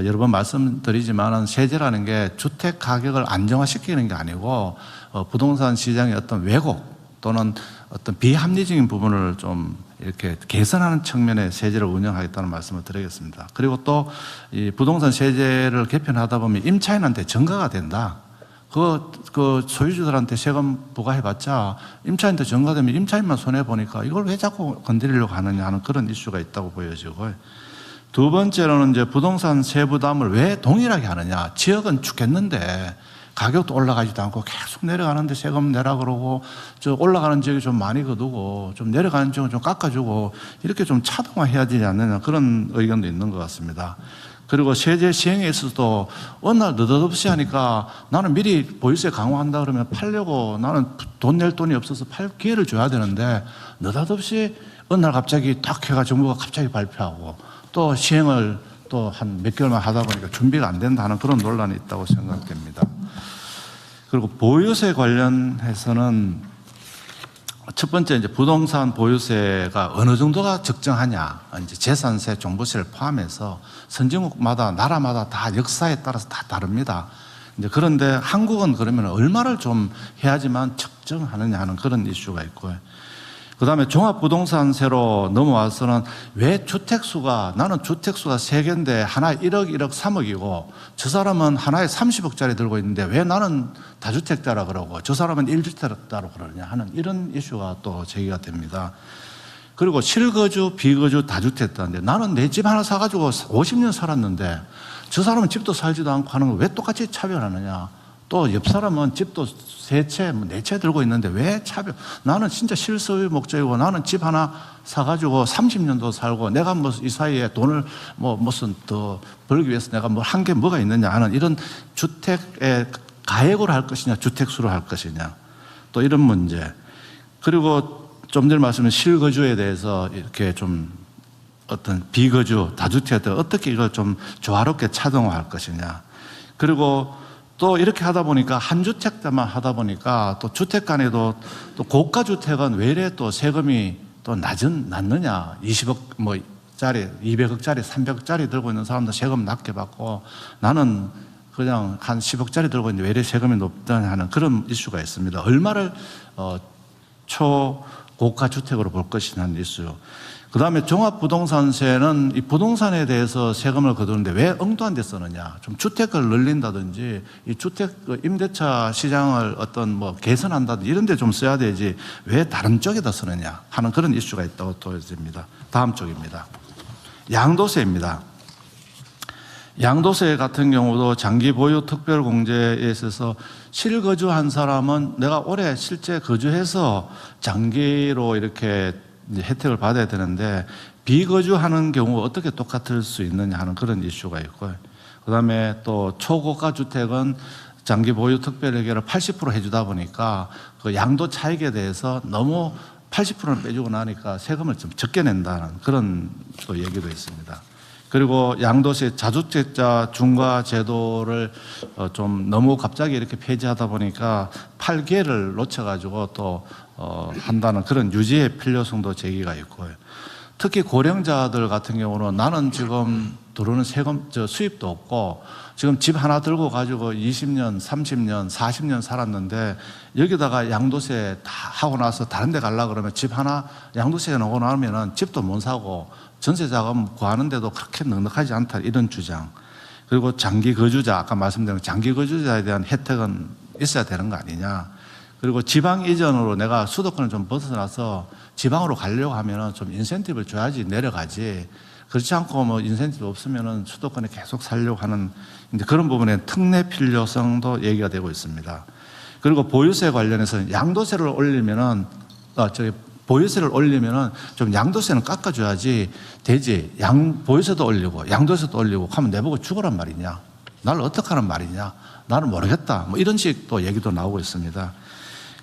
여러 번 말씀드리지만 세제라는 게 주택 가격을 안정화시키는 게 아니고 부동산 시장의 어떤 왜곡 또는 어떤 비합리적인 부분을 좀 이렇게 개선하는 측면의 세제를 운영하겠다는 말씀을 드리겠습니다. 그리고 또 이 부동산 세제를 개편하다 보면 임차인한테 전가가 된다. 그 소유주들한테 세금 부과해봤자 임차인한테 전가되면 임차인만 손해보니까 이걸 왜 자꾸 건드리려고 하느냐 하는 그런 이슈가 있다고 보여지고요. 두 번째로는 이제 부동산 세부담을 왜 동일하게 하느냐. 지역은 죽겠는데 가격도 올라가지도 않고 계속 내려가는데 세금 내라 그러고, 저 올라가는 지역이 좀 많이 거두고 좀 내려가는 지역은 좀 깎아주고 이렇게 좀 차등화해야 되지 않느냐, 그런 의견도 있는 것 같습니다. 그리고 세제 시행에 있어서도 어느 날 느닷없이 하니까 나는 미리 보유세 강화한다 그러면 팔려고, 나는 돈 낼 돈이 없어서 팔 기회를 줘야 되는데 느닷없이 어느 날 갑자기 딱 해가 정부가 갑자기 발표하고 또 시행을 또 한 몇 개월만 하다 보니까 준비가 안 된다 하는 그런 논란이 있다고 생각됩니다. 그리고 보유세 관련해서는 첫 번째 이제 부동산 보유세가 어느 정도가 적정하냐, 이제 재산세, 종부세를 포함해서 선진국마다 나라마다 다 역사에 따라서 다 다릅니다. 이제 그런데 한국은 그러면 얼마를 좀 해야지만 적정하느냐 하는 그런 이슈가 있고요. 그다음에 종합부동산세로 넘어와서는 왜 주택수가, 나는 주택수가 3개인데 하나에 1억, 3억이고 저 사람은 하나에 30억짜리 들고 있는데 왜 나는 다주택자라 그러고 저 사람은 1주택자로 그러냐 하는 이런 이슈가 또 제기가 됩니다. 그리고 실거주, 비거주, 다주택자인데 나는 내 집 하나 사가지고 50년 살았는데 저 사람은 집도 살지도 않고 하는 거 왜 똑같이 차별하느냐. 또 옆 사람은 집도 3채, 4채 들고 있는데 왜 차별? 나는 진짜 실소유 목적이고 나는 집 하나 사가지고 30년도 살고 내가 뭐 이 사이에 돈을 뭐 무슨 더 벌기 위해서 내가 뭐 한 게 뭐가 있느냐 하는 이런 주택에 가액으로 할 것이냐, 주택수로 할 것이냐. 또 이런 문제. 그리고 좀 전에 말씀드린 실거주에 대해서 이렇게 좀 어떤 비거주, 다주택들 어떻게 이걸 좀 조화롭게 차등화할 것이냐. 그리고 또 이렇게 하다 보니까 한 주택자만 하다 보니까 또 주택 간에도 또 고가 주택은 왜 이래 또 세금이 또 낮느냐. 20억 뭐짜리, 200억짜리, 300억짜리 들고 있는 사람도 세금 낮게 받고 나는 그냥 한 10억짜리 들고 있는데 왜 이래 세금이 높다냐 하는 그런 이슈가 있습니다. 얼마를 초고가 주택으로 볼 것이냐는 이슈. 그 다음에 종합부동산세는 이 부동산에 대해서 세금을 거두는데 왜 엉뚱한 데 쓰느냐. 좀 주택을 늘린다든지 이 주택 임대차 시장을 어떤 뭐 개선한다든지 이런 데 좀 써야 되지 왜 다른 쪽에다 쓰느냐 하는 그런 이슈가 있다고 보여집니다. 다음 쪽입니다. 양도세입니다. 양도세 같은 경우도 장기 보유 특별 공제에 있어서 실거주한 사람은 내가 올해 실제 거주해서 장기로 이렇게 혜택을 받아야 되는데 비거주하는 경우 어떻게 똑같을 수 있느냐 하는 그런 이슈가 있고요. 그다음에 또 초고가 주택은 장기 보유 특별 혜택을 80% 해주다 보니까 그 양도 차익에 대해서 너무 80%를 빼주고 나니까 세금을 좀 적게 낸다는 그런 또 얘기도 있습니다. 그리고 양도세 자주택자 중과 제도를 좀 너무 갑자기 이렇게 폐지하다 보니까 8개를 놓쳐가지고 또 한다는 그런 유지의 필요성도 제기가 있고요. 특히 고령자들 같은 경우는 나는 지금 들어오는 세금, 수입도 없고 지금 집 하나 들고 가지고 20년, 30년, 40년 살았는데 여기다가 양도세 다 하고 나서 다른 데 가려고 그러면 집 하나 양도세 나오고 나면은 집도 못 사고 전세 자금 구하는데도 그렇게 넉넉하지 않다 이런 주장. 그리고 장기 거주자, 아까 말씀드린 장기 거주자에 대한 혜택은 있어야 되는 거 아니냐. 그리고 지방 이전으로 내가 수도권을 좀 벗어나서 지방으로 가려고 하면은 좀 인센티브를 줘야지 내려가지. 그렇지 않고 뭐 인센티브 없으면은 수도권에 계속 살려고 하는 이제 그런 부분에 특례 필요성도 얘기가 되고 있습니다. 그리고 보유세 관련해서 양도세를 올리면은 보유세를 올리면은 좀 양도세는 깎아줘야지 되지. 보유세도 올리고 양도세도 올리고 하면 내보고 죽으란 말이냐. 나를 어떻게 하는 말이냐. 나는 모르겠다. 뭐 이런 식 또 얘기도 나오고 있습니다.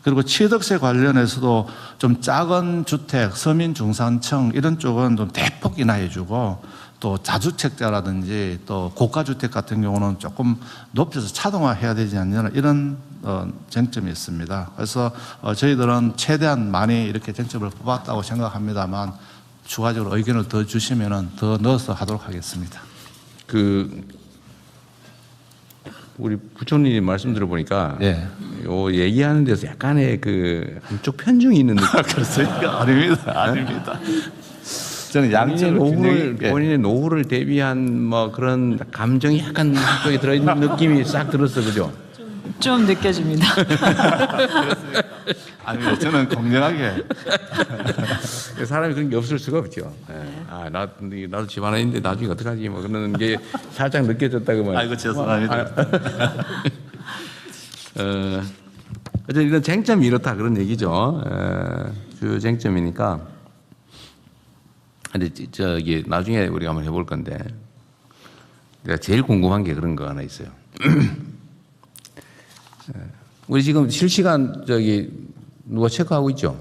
그리고 취득세 관련해서도 좀 작은 주택, 서민 중산층 이런 쪽은 좀 대폭 인하해주고 또 자주택자라든지 또 고가주택 같은 경우는 조금 높여서 차등화해야 되지 않냐 이런 쟁점이 있습니다. 그래서 저희들은 최대한 많이 이렇게 쟁점을 뽑았다고 생각합니다만 추가적으로 의견을 더 주시면 더 넣어서 하도록 하겠습니다. 우리 부총리님 말씀 들어보니까 요 얘기하는 데서 약간의 그 한쪽 편중이 있는 느낌. 그렇습니까? 아닙니다. 저는 본인의 노후를 대비한 뭐 그런 감정이 약간 한쪽에 들어있는 느낌이 싹 들었어, 그죠? 좀 느껴집니다. 아닙니다. 저는 공정하게. 사람이 그런 게 없을 수가 없죠. 아, 나도 집 하나 있는데 나중에 어떡하지? 뭐 그런 게 살짝 느껴졌다고 말이에요. 아이고, 죄송합니다. 어쨌든 이런 쟁점이 이렇다 그런 얘기죠. 주요 쟁점이니까. 근데 저기 나중에 우리가 한번 해볼 건데 내가 제일 궁금한 게 그런 거 하나 있어요. 우리 지금 실시간 누가 체크하고 있죠?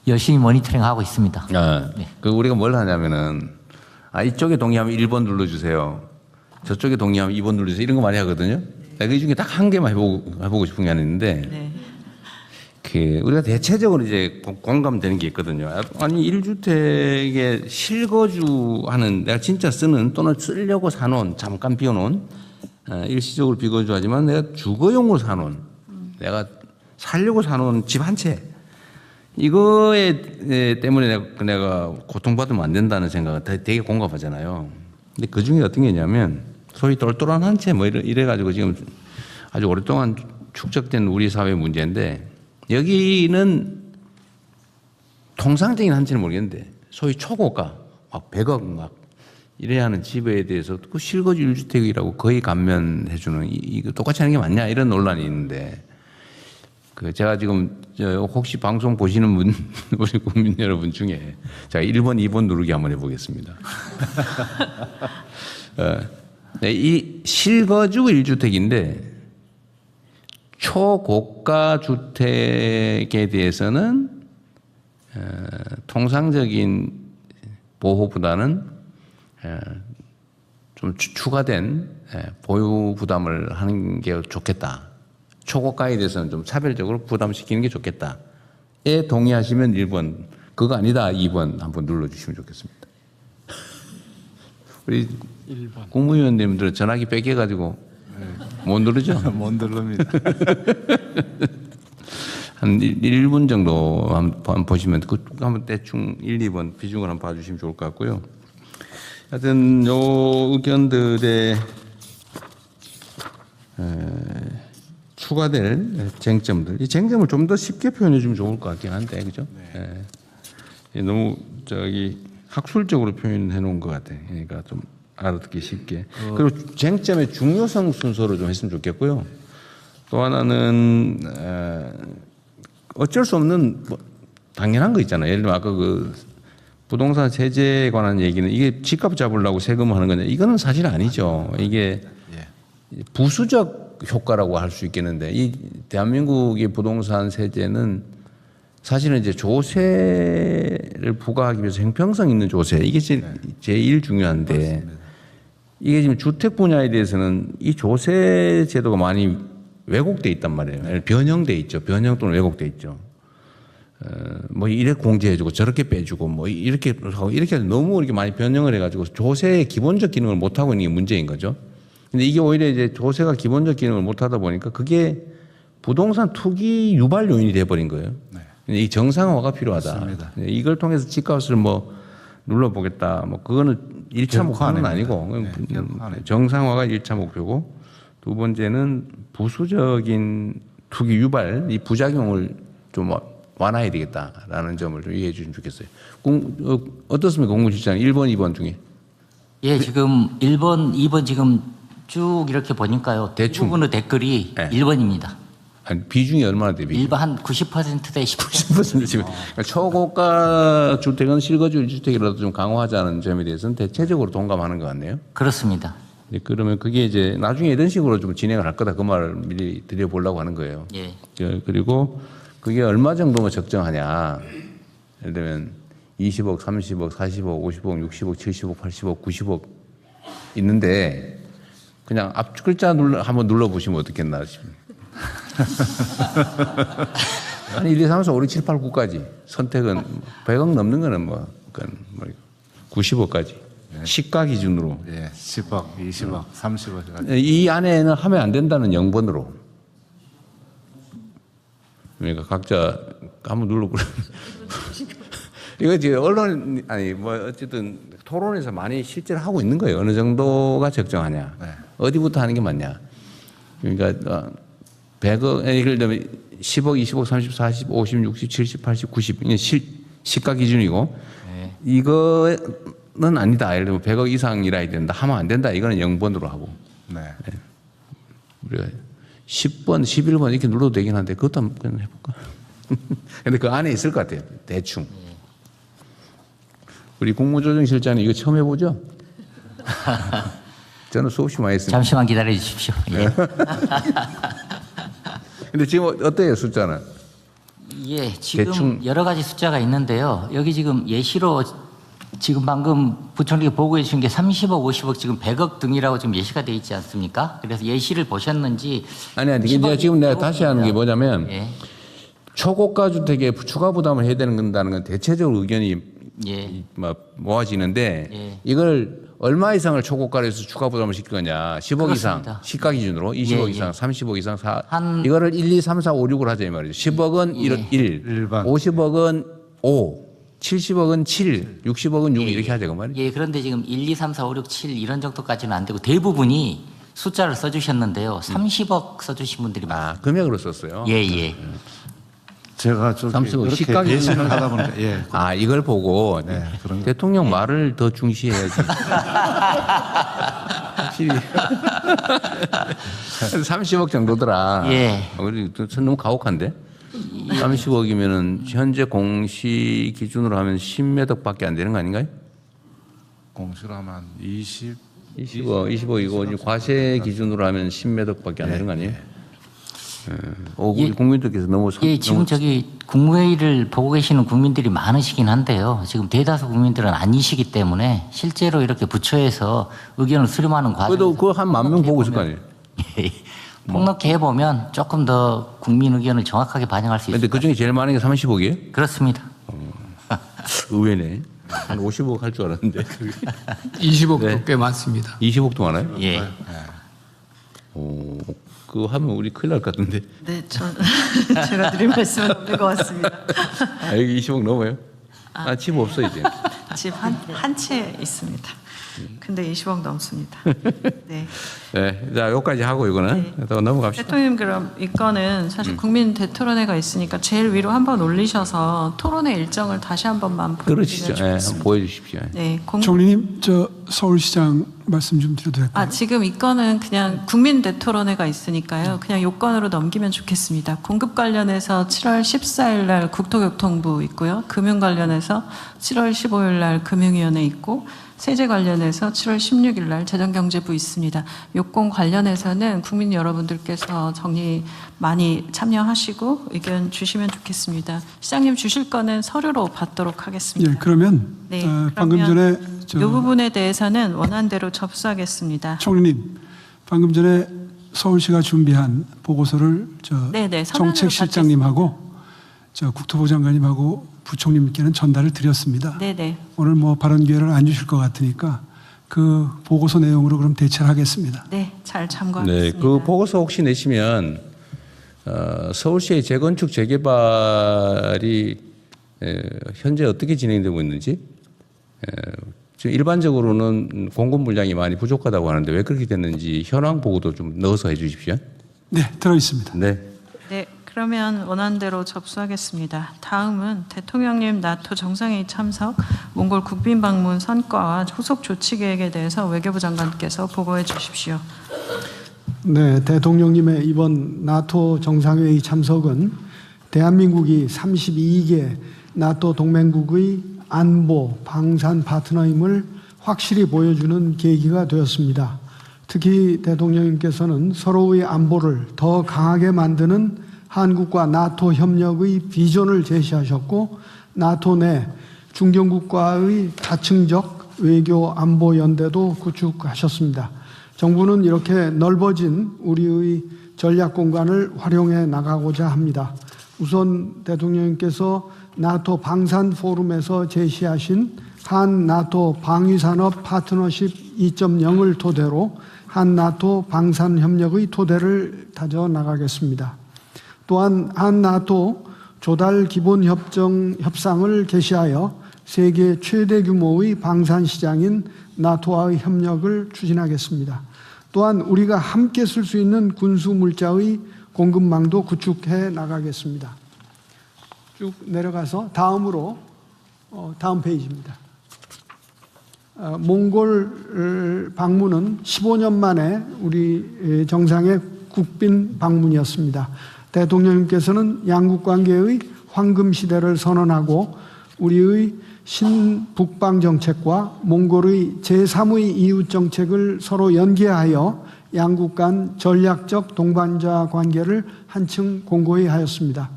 열심히 모니터링하고 있습니다. 네. 그 우리가 뭘 하냐면은 이쪽에 동의하면 1번 눌러주세요. 저쪽에 동의하면 2번 눌러주세요. 이런 거 많이 하거든요. 그 중에 딱 한 개만 해보고 싶은 게 하나 있는데 네. 우리가 대체적으로 이제 공감되는 게 있거든요. 아니 1주택에 실거주하는 내가 진짜 쓰는 또는 쓰려고 사놓은 잠깐 비워놓은 일시적으로 비거주하지만 내가 주거용으로 사놓은 내가 살려고 사놓은 집 한 채 이거에 때문에 내가 고통받으면 안 된다는 생각은 되게 공감하잖아요. 근데 그 중에 어떤 게 있냐면 소위 똘똘한 한 채 뭐 이래가지고 지금 아주 오랫동안 축적된 우리 사회 문제인데 여기는 통상적인 한 채는 모르겠는데 소위 초고가 막 100억 막 이래야 하는 집에 대해서 그 실거주 1주택이라고 거의 감면해주는 이거 똑같이 하는 게 맞냐 이런 논란이 있는데 그 제가 지금 혹시 방송 보시는 분 우리 국민 여러분 중에 제가 1번, 2번 누르기 한번 해보겠습니다. 이 실거주 1주택인데 초고가 주택에 대해서는 통상적인 보호보다는 좀 추가된 보유 부담을 하는 게 좋겠다. 초고가에 대해서는 좀 차별적으로 부담시키는 게 좋겠다에 동의하시면 1번, 그거 아니다 2번 한번 눌러주시면 좋겠습니다. 우리 1번. 국무위원님들 전화기 뺏겨가지고 못 누르죠? 못 누릅니다. 한 1분 정도 한번 보시면 한번 대충 1, 2번 비중을 한번 봐주시면 좋을 것 같고요. 하여튼 요 의견들의 추가될 쟁점들, 이 쟁점을 좀 더 쉽게 표현해 주면 좋을 것 같긴 한데, 그죠? 네. 너무 학술적으로 표현해 놓은 것 같아. 그러니까 좀 알아듣기 쉽게. 그리고 쟁점의 중요성 순서로 좀 했으면 좋겠고요. 또 하나는 어쩔 수 없는 뭐 당연한 거 있잖아요. 예를 들면 아까 그 부동산 세제에 관한 얘기는 이게 집값 잡으려고 세금을 하는 거냐? 이거는 사실 아니죠. 이게 부수적 효과라고 할 수 있겠는데 이 대한민국의 부동산 세제는 사실은 이제 조세를 부과하기 위해서 형평성 있는 조세 이게 제일 중요한데 맞습니다. 이게 지금 주택 분야에 대해서는 이 조세 제도가 많이 왜곡돼 있단 말이에요. 변형돼 있죠. 변형 또는 왜곡돼 있죠. 뭐 이렇게 공제해주고 저렇게 빼주고 뭐 이렇게 하고 이렇게 너무 이렇게 많이 변형을 해가지고 조세의 기본적 기능을 못 하고 있는 게 문제인 거죠. 근데 이게 오히려 이제 조세가 기본적 기능을 못 하다 보니까 그게 부동산 투기 유발 요인이 돼버린 거예요. 네. 이 정상화가 필요하다. 맞습니다. 이걸 통해서 집값을 뭐 눌러보겠다. 뭐 그거는 1차 목표는 아니고 네, 정상화가 1차 목표고 두 번째는 부수적인 투기 유발 이 부작용을 좀 완화해야 되겠다라는 점을 좀 이해해 주시면 좋겠어요. 어떻습니까? 공무실장 1번, 2번 중에. 예, 지금 1번, 2번 지금 쭉 이렇게 보니까요. 대충. 대부분의 댓글이 네. 1번입니다. 아니, 비중이 얼마나 돼? 일반 한 90%대 10%. 90% 지금 그러니까 초고가 주택은 실거주 1주택이라도 좀 강화하자는 점에 대해서는 대체적으로 동감하는 것 같네요. 그렇습니다. 네, 그러면 그게 이제 나중에 이런 식으로 좀 진행을 할 거다 그 말을 미리 드려보려고 하는 거예요. 예. 그리고 그게 얼마 정도면 적정하냐. 예를 들면 20억, 30억, 40억, 50억, 60억, 70억, 80억, 90억 있는데 그냥 앞 글자 한번 눌러보시면 어떻겠나 싶습니다. 아니 1, 2, 3, 4, 5, 6, 7, 8, 9까지 선택은 100억 넘는 거는 뭐 90억까지 시가 기준으로 예, 10억, 20억, 30억. 이 안에는 하면 안 된다는 0번으로 그러니까 각자 한번 눌러보세요. 이거 지금 언론 아니 뭐 어쨌든 토론에서 많이 실제로 하고 있는 거예요. 어느 정도가 적정하냐, 네. 어디부터 하는 게 맞냐. 그러니까 100억, 예를 들면 10억, 20억, 30, 40, 50, 60, 70, 80, 90 이게 시가 기준이고 네. 이거는 아니다. 예를 들면 100억 이상이라 해야 된다. 하면 안 된다. 이거는 0번으로 하고. 네. 네. 우리가 10번, 11번 이렇게 눌러도 되긴 한데 그것도 한번 해볼까? 근데 그 안에 있을 것 같아요. 대충. 우리 국무조정실장님 이거 처음 해보죠? 저는 수없이 많이 했습니다. 잠시만 기다려 주십시오. 예. 근데 지금 어때요, 숫자는? 예, 지금 대충. 여러 가지 숫자가 있는데요. 여기 지금 예시로 지금 방금 부총리가 보고해 주신 게 30억, 50억, 지금 100억 등이라고 지금 예시가 돼 있지 않습니까? 그래서 예시를 보셨는지. 아니, 내가 지금 내가 다시 하는 게 뭐냐면 예. 초고가 주택에 추가 부담을 해야 된다는 건 대체적으로 의견이 예. 모아지는데 예. 이걸 얼마 이상을 초고가로해서 추가 부담을 시킬 거냐. 10억 이상 그렇습니다. 시가 기준으로 20억 예, 이상, 예. 30억 이상, 한- 이거를 1, 2, 3, 4, 5, 6을 하자 이 말이죠. 10억은 1, 일반. 50억은 5, 70억은 7, 60억은 6 이렇게 하자 그 말이죠. 예, 그런데 지금 1, 2, 3, 4, 5, 6, 7 이런 정도까지는 안 되고 대부분이 숫자를 써주셨는데요. 30억 써주신 분들이 많아요. 금액으로 썼어요. 예, 예. 제가 저기 30억 그렇게 시가기 예시를 하다 보니까 예. 이걸 보고 네, 그런 거. 대통령 말을 더 중시해야지. 확실히 30억 정도더라. 예. 우리 너무 가혹한데? 30억이면은 현재 공시 기준으로 하면 10몇 억밖에 안 되는 거 아닌가요? 공시로 하면 한 20억이고 과세 기준으로 하면 10몇 억밖에 안 되는 거 아니에요? 우리 국민들께서 너무 예, 지금 저기 국무회의를 보고 계시는 국민들이 많으시긴 한데요. 지금 대다수 국민들은 아니시기 때문에 실제로 이렇게 부처에서 의견을 수렴하는 과정. 그래도 그거 한 10,000명 보고 있을 거 아니에요? 폭넓게 해보면 조금 더 국민 의견을 정확하게 반영할 수 근데 있습니다. 그 중에 제일 많은 게 30억이에요? 그렇습니다. 의외네. 한 50억 할 줄 알았는데. 20억도 네. 꽤 많습니다. 20억도 많아요? 예. 그거 하면 우리 큰일 날 것 같은데. 네, 제가 드릴 말씀은 없는 것 같습니다. 여기 20억 넘어요? 집 없어 이제. 집 한 채 있습니다. 근데 20억 넘습니다. 네. 네, 자 여기까지 하고 이거는 더 넘어갑시다. 대통령 그럼 이 건은 사실 국민 대토론회가 있으니까 제일 위로 한번 올리셔서 토론회 일정을 다시 한 번만 그러시죠. 보여주시면 네, 좋겠습니다. 보여주십시오. 네, 총리님, 저 서울시장 말씀 좀 드려도 될까요? 지금 이 건은 그냥 국민 대토론회가 있으니까요. 그냥 요건으로 넘기면 좋겠습니다. 공급 관련해서 7월 14일 날 국토교통부 있고요. 금융 관련해서 7월 15일 날 금융위원회 있고 세제 관련해서 7월 16일 날 재정경제부 있습니다. 요건 관련해서는 국민 여러분들께서 정리 많이 참여하시고 의견 주시면 좋겠습니다. 시장님 주실 거는 서류로 받도록 하겠습니다. 예, 그러면 네, 방금 전에 이 부분에 대해서는 원안대로 접수하겠습니다. 총리님, 방금 전에 서울시가 준비한 보고서를 네네, 서면으로 정책실장님하고 국토부 장관님하고 부총리님께는 전달을 드렸습니다. 네네. 오늘 발언 기회를 안 주실 것 같으니까 그 보고서 내용으로 그럼 대체를 하겠습니다. 네, 잘 네, 참고하겠습니다. 그 보고서 혹시 내시면 서울시의 재건축 재개발이 현재 어떻게 진행되고 있는지 지금 일반적으로는 공급 물량이 많이 부족하다고 하는데 왜 그렇게 됐는지 현황 보고도 좀 넣어서 해주십시오. 네, 들어 있습니다. 네. 네, 그러면 원안대로 접수하겠습니다. 다음은 대통령님 나토 정상회의 참석, 몽골 국빈 방문 성과와 후속 조치 계획에 대해서 외교부 장관께서 보고해 주십시오. 네, 대통령님의 이번 나토 정상회의 참석은 대한민국이 32개 나토 동맹국의 안보, 방산 파트너임을 확실히 보여주는 계기가 되었습니다. 특히 대통령님께서는 서로의 안보를 더 강하게 만드는 한국과 나토 협력의 비전을 제시하셨고 나토 내 중견국과의 다층적 외교 안보 연대도 구축하셨습니다. 정부는 이렇게 넓어진 우리의 전략 공간을 활용해 나가고자 합니다. 우선 대통령님께서 나토 방산 포럼에서 제시하신 한 나토 방위산업 파트너십 2.0을 토대로 한 나토 방산 협력의 토대를 다져 나가겠습니다. 또한 한 나토 조달 기본 협상을 개시하여 세계 최대 규모의 방산 시장인 나토와의 협력을 추진하겠습니다. 또한 우리가 함께 쓸 수 있는 군수 물자의 공급망도 구축해 나가겠습니다. 쭉 내려가서 다음으로 다음 페이지입니다. 몽골 방문은 15년 만에 우리 정상의 국빈 방문이었습니다. 대통령님께서는 양국 관계의 황금 시대를 선언하고 우리의 신북방 정책과 몽골의 제3의 이웃 정책을 서로 연계하여 양국 간 전략적 동반자 관계를 한층 공고히 하였습니다.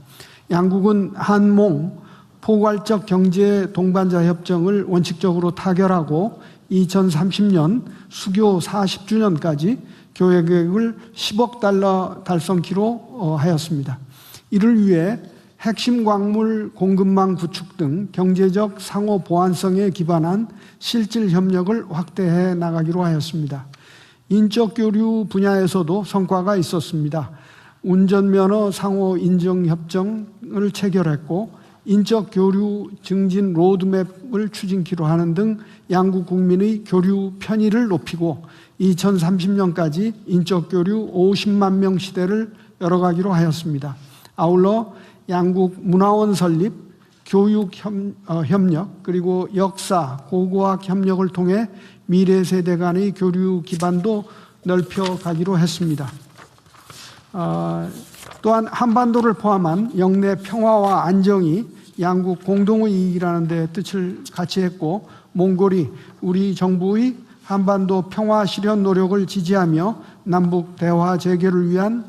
양국은 한몽 포괄적 경제 동반자 협정을 원칙적으로 타결하고 2030년 수교 40주년까지 교역액을 10억 달러 달성키로 하였습니다. 이를 위해 핵심 광물 공급망 구축 등 경제적 상호 보완성에 기반한 실질 협력을 확대해 나가기로 하였습니다. 인적 교류 분야에서도 성과가 있었습니다. 운전면허 상호 인정 협정을 체결했고 인적 교류 증진 로드맵을 추진키로 하는 등 양국 국민의 교류 편의를 높이고 2030년까지 인적 교류 50만 명 시대를 열어가기로 하였습니다. 아울러 양국 문화원 설립, 교육 협력, 그리고 역사, 고고학 협력을 통해 미래 세대 간의 교류 기반도 넓혀가기로 했습니다. 또한 한반도를 포함한 영내 평화와 안정이 양국 공동의 이익이라는 데 뜻을 같이 했고 몽골이 우리 정부의 한반도 평화 실현 노력을 지지하며 남북 대화 재개를 위한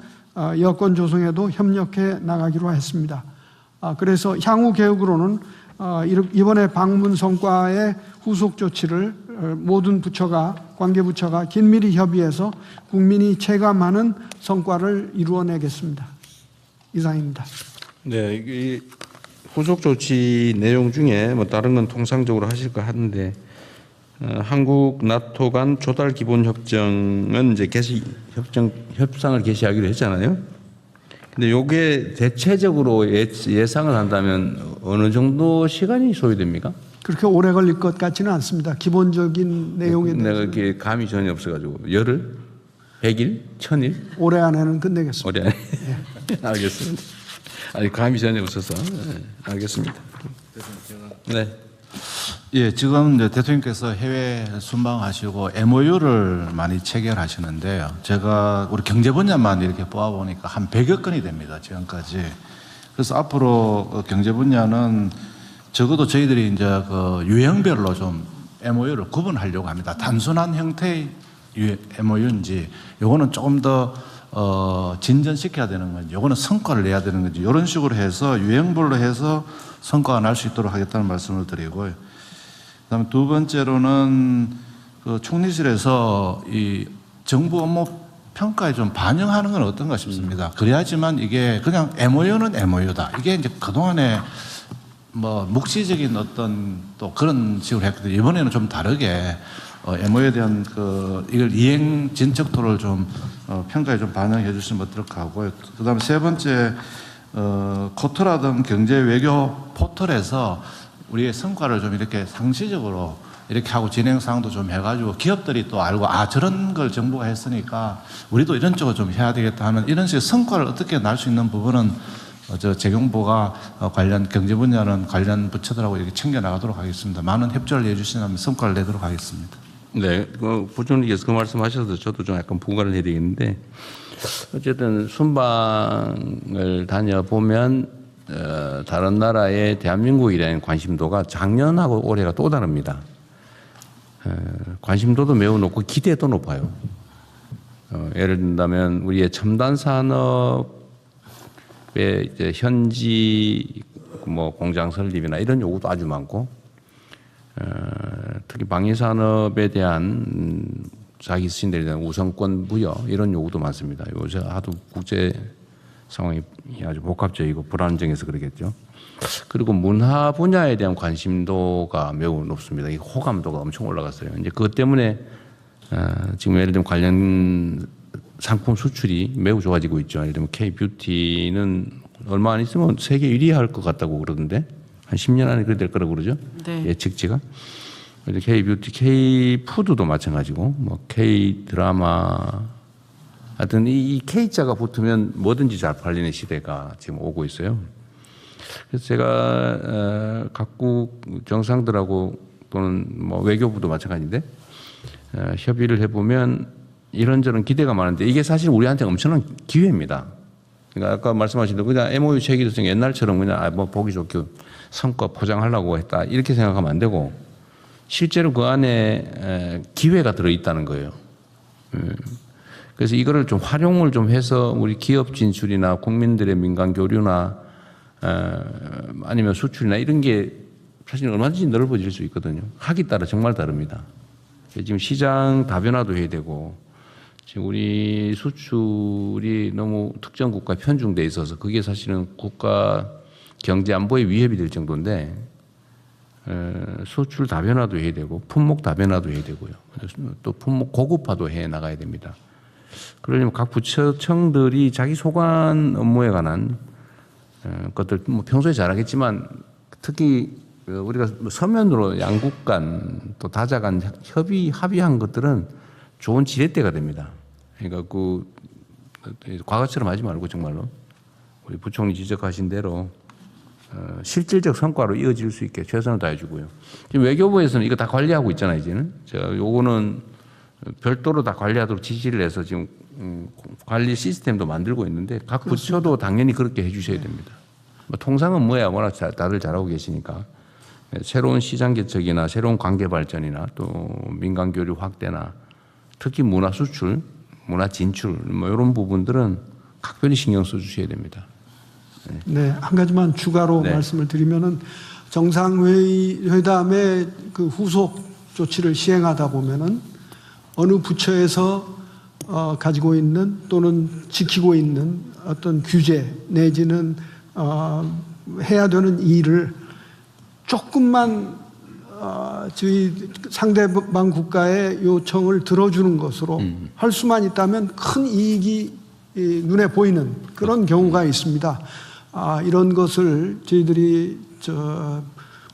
여건 조성에도 협력해 나가기로 했습니다. 그래서 향후 계획으로는 이번에 방문 성과의 후속 조치를 모든 부처가 관계 부처가 긴밀히 협의해서 국민이 체감하는 성과를 이루어내겠습니다. 이상입니다. 네, 이 후속 조치 내용 중에 뭐 다른 건 통상적으로 하실까 하는데 한국 나토 간 조달 기본 협정은 이제 협상을 개시하기로 했잖아요. 근데 요게 대체적으로 예상을 한다면 어느 정도 시간이 소요됩니까? 그렇게 오래 걸릴 것 같지는 않습니다. 기본적인 내용에 대해서 내가 이렇게 감이 전혀 없어가지고 열흘, 100일, 1000일 올해 안에는 끝내겠습니다. 올해 안에 알겠습니다. 아니 감이 전혀 없어서 알겠습니다. 네. 예, 지금 이제 대통령께서 해외 순방하시고 MOU를 많이 체결하시는데요. 제가 우리 경제 분야만 이렇게 뽑아보니까 한 100여 건이 됩니다, 지금까지. 그래서 앞으로 경제 분야는 적어도 저희들이 이제 그 유형별로 좀 MOU를 구분하려고 합니다. 단순한 형태의 MOU인지, 요거는 조금 더 진전시켜야 되는 건지, 요거는 성과를 내야 되는 건지, 이런 식으로 해서 유형별로 해서 성과가 날 수 있도록 하겠다는 말씀을 드리고요. 그다음에 두 번째로는 그 총리실에서 이 정부 업무 평가에 좀 반영하는 건 어떤가 싶습니다. 그래야지만 이게 그냥 MOU는 MOU다. 이게 이제 그동안에 뭐 묵시적인 어떤 또 그런 식으로 했거든요. 이번에는 좀 다르게 MOU에 대한 이걸 이행 진척도를 좀 평가에 좀 반영해 주시면 어떨까 하고요. 그다음에 세 번째 코트라 등 경제 외교 포털에서 우리의 성과를 좀 이렇게 상시적으로 이렇게 하고 진행 사항도 좀 해가지고 기업들이 또 알고 저런 걸 정부가 했으니까 우리도 이런 쪽을 좀 해야 되겠다 하는 이런 식의 성과를 어떻게 날 수 있는 부분은 재경부가 관련 경제 분야는 관련 부처들하고 이렇게 챙겨 나가도록 하겠습니다. 많은 협조를 해주시면 성과를 내도록 하겠습니다. 네, 부총리께서 그 말씀하셔서 저도 좀 약간 부과를 해야 되겠는데 어쨌든 순방을 다녀보면 다른 나라의 대한민국에 대한 관심도가 작년하고 올해가 또 다릅니다. 관심도도 매우 높고 기대도 높아요. 예를 든다면 우리의 첨단 산업의 이제 현지 뭐 공장 설립이나 이런 요구도 아주 많고, 특히 방위 산업에 대한 자기 스신들에 대한 우선권 부여 이런 요구도 많습니다. 요새 하도 국제 상황이 아주 복합적이고 불안정해서 그러겠죠. 그리고 문화 분야에 대한 관심도가 매우 높습니다. 이 호감도가 엄청 올라갔어요. 이제 그것 때문에 지금 예를 들면 관련 상품 수출이 매우 좋아지고 있죠. 예를 들면 K-뷰티는 얼마 안 있으면 세계 1위 할 것 같다고 그러던데 한 10년 안에 그래 될 거라고 그러죠. 네. 예측치가. K-뷰티, K-푸드도 마찬가지고 뭐 K-드라마 하여튼 이 K자가 붙으면 뭐든지 잘 팔리는 시대가 지금 오고 있어요. 그래서 제가 각국 정상들하고 또는 뭐 외교부도 마찬가지인데 협의를 해보면 이런저런 기대가 많은데 이게 사실 우리한테 엄청난 기회입니다. 그러니까 아까 말씀하신 대로 그냥 MOU 체결해서 옛날처럼 그냥 뭐 보기 좋게 성과 포장하려고 했다 이렇게 생각하면 안 되고 실제로 그 안에 기회가 들어있다는 거예요. 그래서 이거를 좀 활용을 좀 해서 우리 기업 진출이나 국민들의 민간 교류나 아니면 수출이나 이런 게 사실 얼마든지 넓어질 수 있거든요. 하기 따라 정말 다릅니다. 지금 시장 다변화도 해야 되고 지금 우리 수출이 너무 특정 국가에 편중돼 있어서 그게 사실은 국가 경제 안보에 위협이 될 정도인데 수출 다변화도 해야 되고 품목 다변화도 해야 되고요. 또 품목 고급화도 해 나가야 됩니다. 그러려면 각 부처청들이 자기 소관 업무에 관한 것들 뭐 평소에 잘하겠지만 특히 우리가 서면으로 양국 간 또 다자 간 합의한 것들은 좋은 지렛대가 됩니다. 그러니까 그 과거처럼 하지 말고 정말로 우리 부총리 지적하신 대로 실질적 성과로 이어질 수 있게 최선을 다해주고요. 지금 외교부에서는 이거 다 관리하고 있잖아요. 이제는 제가 요거는 별도로 다 관리하도록 지시를 해서 지금 관리 시스템도 만들고 있는데 각 부처도 당연히 그렇게 해주셔야 됩니다. 뭐 통상은 뭐야 워낙 다들 잘하고 계시니까 새로운 시장 개척이나 새로운 관계 발전이나 또 민간 교류 확대나 특히 문화 수출, 문화 진출 뭐 이런 부분들은 각별히 신경 써주셔야 됩니다. 네, 한 가지만 추가로 네. 말씀을 드리면은 정상회담의 그 후속 조치를 시행하다 보면은 어느 부처에서 가지고 있는 또는 지키고 있는 어떤 규제 내지는 해야 되는 일을 조금만 저희 상대방 국가의 요청을 들어주는 것으로 할 수만 있다면 큰 이익이 눈에 보이는 그런 경우가 있습니다. 이런 것을 저희들이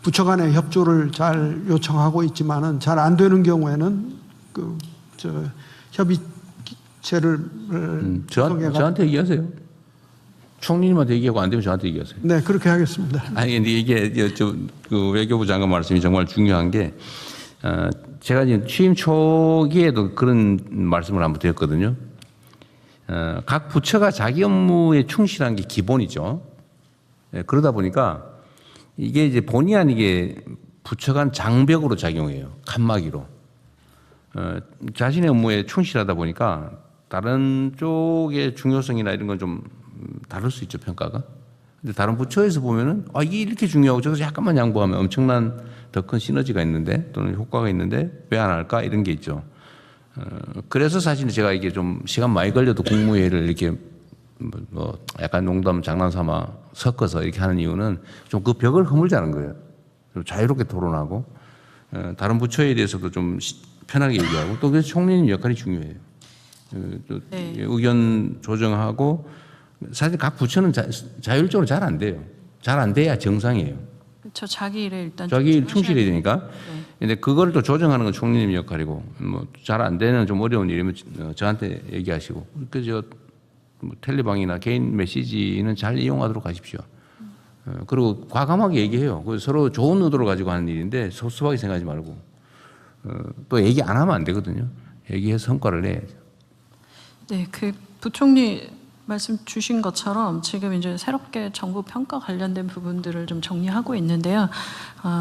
부처 간의 협조를 잘 요청하고 있지만은 잘 안 되는 경우에는 협의체를 저한테 얘기하세요. 총리님한테 얘기하고 안 되면 저한테 얘기하세요. 네, 그렇게 하겠습니다. 아니 근데 이게 그 외교부 장관 말씀이 정말 중요한 게 제가 지금 취임 초기에도 그런 말씀을 한번 드렸거든요. 각 부처가 자기 업무에 충실한 게 기본이죠. 그러다 보니까 이게 이제 본의 아니게 부처 간 장벽으로 작용해요. 칸막이로. 자신의 업무에 충실하다 보니까 다른 쪽의 중요성이나 이런 건 좀 다를 수 있죠, 평가가. 근데 다른 부처에서 보면은 이게 이렇게 중요하고 저기서 약간만 양보하면 엄청난 더 큰 시너지가 있는데 또는 효과가 있는데 왜 안 할까 이런 게 있죠. 그래서 사실 제가 이게 좀 시간 많이 걸려도 국무회의를 이렇게 뭐 약간 농담 장난삼아 섞어서 이렇게 하는 이유는 좀 그 벽을 허물자는 거예요. 좀 자유롭게 토론하고 다른 부처에 대해서도 좀 편하게 얘기하고 또 그래서 총리님 역할이 중요해요. 또 네. 의견 조정하고 사실 각 부처는 자율적으로 잘 안 돼요. 잘 안 돼야 정상이에요. 그렇죠. 자기 일에 일단 자기 일 집중하셔야 충실해야 돼요. 되니까. 네. 근데 그걸 또 조정하는 건 총리님 역할이고 뭐 잘 안 되는 좀 어려운 일이면 저한테 얘기하시고 그저 뭐 텔레방이나 개인 메시지는 잘 이용하도록 하십시오. 그리고 과감하게 얘기해요. 서로 좋은 의도를 가지고 하는 일인데 섭섭하게 생각하지 말고 또 얘기 안 하면 안 되거든요. 얘기해서 성과를 내야죠. 네, 그 부총리 말씀 주신 것처럼 지금 이제 새롭게 정부 평가 관련된 부분들을 좀 정리하고 있는데요.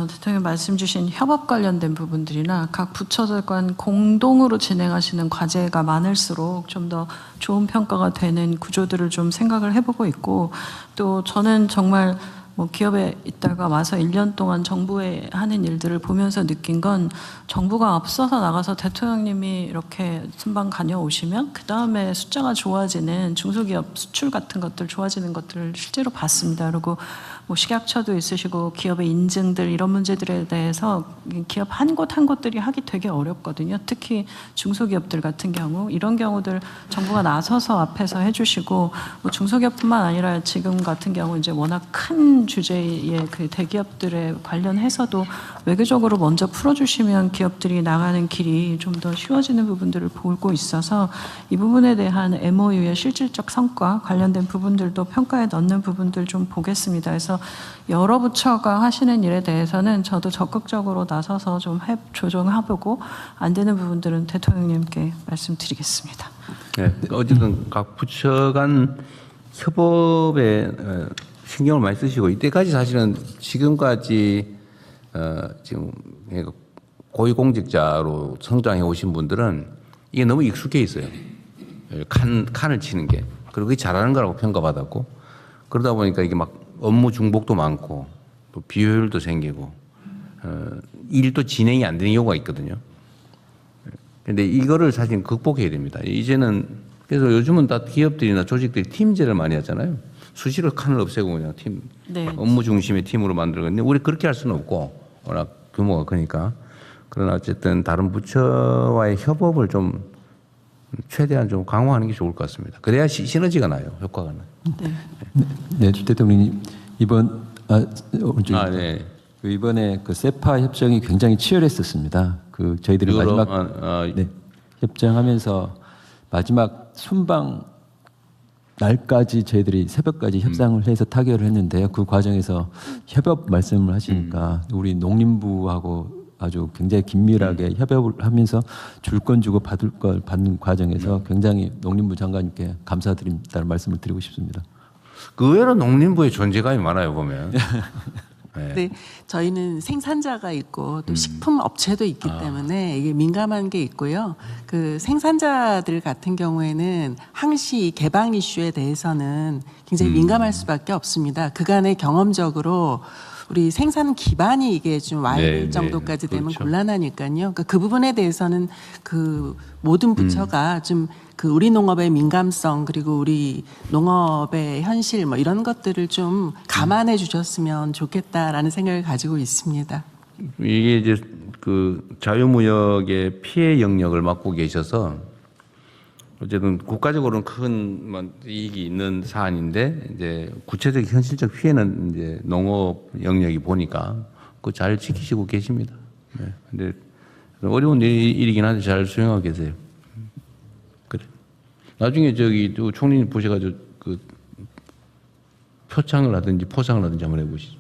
대통령 말씀 주신 협업 관련된 부분들이나 각 부처들 간 공동으로 진행하시는 과제가 많을수록 좀 더 좋은 평가가 되는 구조들을 좀 생각을 해보고 있고 또 저는 정말 뭐 기업에 있다가 와서 1년 동안 정부에 하는 일들을 보면서 느낀 건 정부가 앞서서 나가서 대통령님이 이렇게 순방 다녀오시면 그 다음에 숫자가 좋아지는 중소기업 수출 같은 것들 좋아지는 것들을 실제로 봤습니다. 그리고 뭐 식약처도 있으시고 기업의 인증들 이런 문제들에 대해서 기업 한 곳 한 곳들이 하기 되게 어렵거든요. 특히 중소기업들 같은 경우 이런 경우들 정부가 나서서 앞에서 해주시고 뭐 중소기업뿐만 아니라 지금 같은 경우 이제 워낙 큰 주제의 그 대기업들에 관련해서도 외교적으로 먼저 풀어주시면 기업들이 나가는 길이 좀 더 쉬워지는 부분들을 보고 있어서 이 부분에 대한 MOU의 실질적 성과 관련된 부분들도 평가에 넣는 부분들 좀 보겠습니다. 그래서 여러 부처가 하시는 일에 대해서는 저도 적극적으로 나서서 좀 조정해보고 안 되는 부분들은 대통령님께 말씀드리겠습니다. 네, 어쨌든 각 부처 간 협업에 신경을 많이 쓰시고 이때까지 사실은 지금까지 지금 고위공직자로 성장해 오신 분들은 이게 너무 익숙해 있어요. 칸을 치는 게. 그리고 그게 잘하는 거라고 평가받았고 그러다 보니까 이게 막 업무 중복도 많고 또 비효율도 생기고 일도 진행이 안 되는 경우가 있거든요. 근데 이거를 사실 극복해야 됩니다. 이제는 그래서 요즘은 다 기업들이나 조직들이 팀제를 많이 하잖아요. 수시로 칸을 없애고 그냥 네. 업무 중심의 팀으로 만들거든요. 우리 그렇게 할 수는 없고 워낙 규모가 크니까. 그러나 어쨌든 다른 부처와의 협업을 좀 최대한 좀 강화하는 게 좋을 것 같습니다. 그래야 시너지가 나요. 효과가 나요. 네, 대통령님 이번 네. 그 이번에 그 세파 협정이 굉장히 치열했었습니다. 그 저희들이 마지막 네, 협정하면서 마지막 순방 날까지 저희들이 새벽까지 협상을 해서 타결을 했는데요. 그 과정에서 협업 말씀을 하시니까 우리 농림부하고 아주 굉장히 긴밀하게 협업을 하면서 줄 건 주고 받을 걸 받는 과정에서 굉장히 농림부 장관님께 감사드립니다는 말씀을 드리고 싶습니다. 그 의외로 농림부의 존재감이 많아요 보면. 네. 네, 저희는 생산자가 있고 또 식품 업체도 있기 때문에 이게 민감한 게 있고요. 그 생산자들 같은 경우에는 항시 개방 이슈에 대해서는 굉장히 민감할 수밖에 없습니다. 그간의 경험적으로 우리 생산 기반이 이게 좀 와일 정도까지 되면 그렇죠. 곤란하니까요. 그러니까 그 부분에 대해서는 그 모든 부처가 좀 그 우리 농업의 민감성 그리고 우리 농업의 현실 뭐 이런 것들을 좀 감안해 주셨으면 좋겠다라는 생각을 가지고 있습니다. 이게 이제 그 자유무역의 피해 영역을 맡고 계셔서 어쨌든 국가적으로는 큰 이익이 있는 사안인데 이제 구체적 현실적 피해는 이제 농업 영역이 보니까 그 잘 지키시고 계십니다. 네. 근데 어려운 일이긴 한데 잘 수행하고 계세요. 그래. 나중에 저기 총리님 보셔가지고 그 표창을 하든지 포상을 하든지 한번 해보시죠.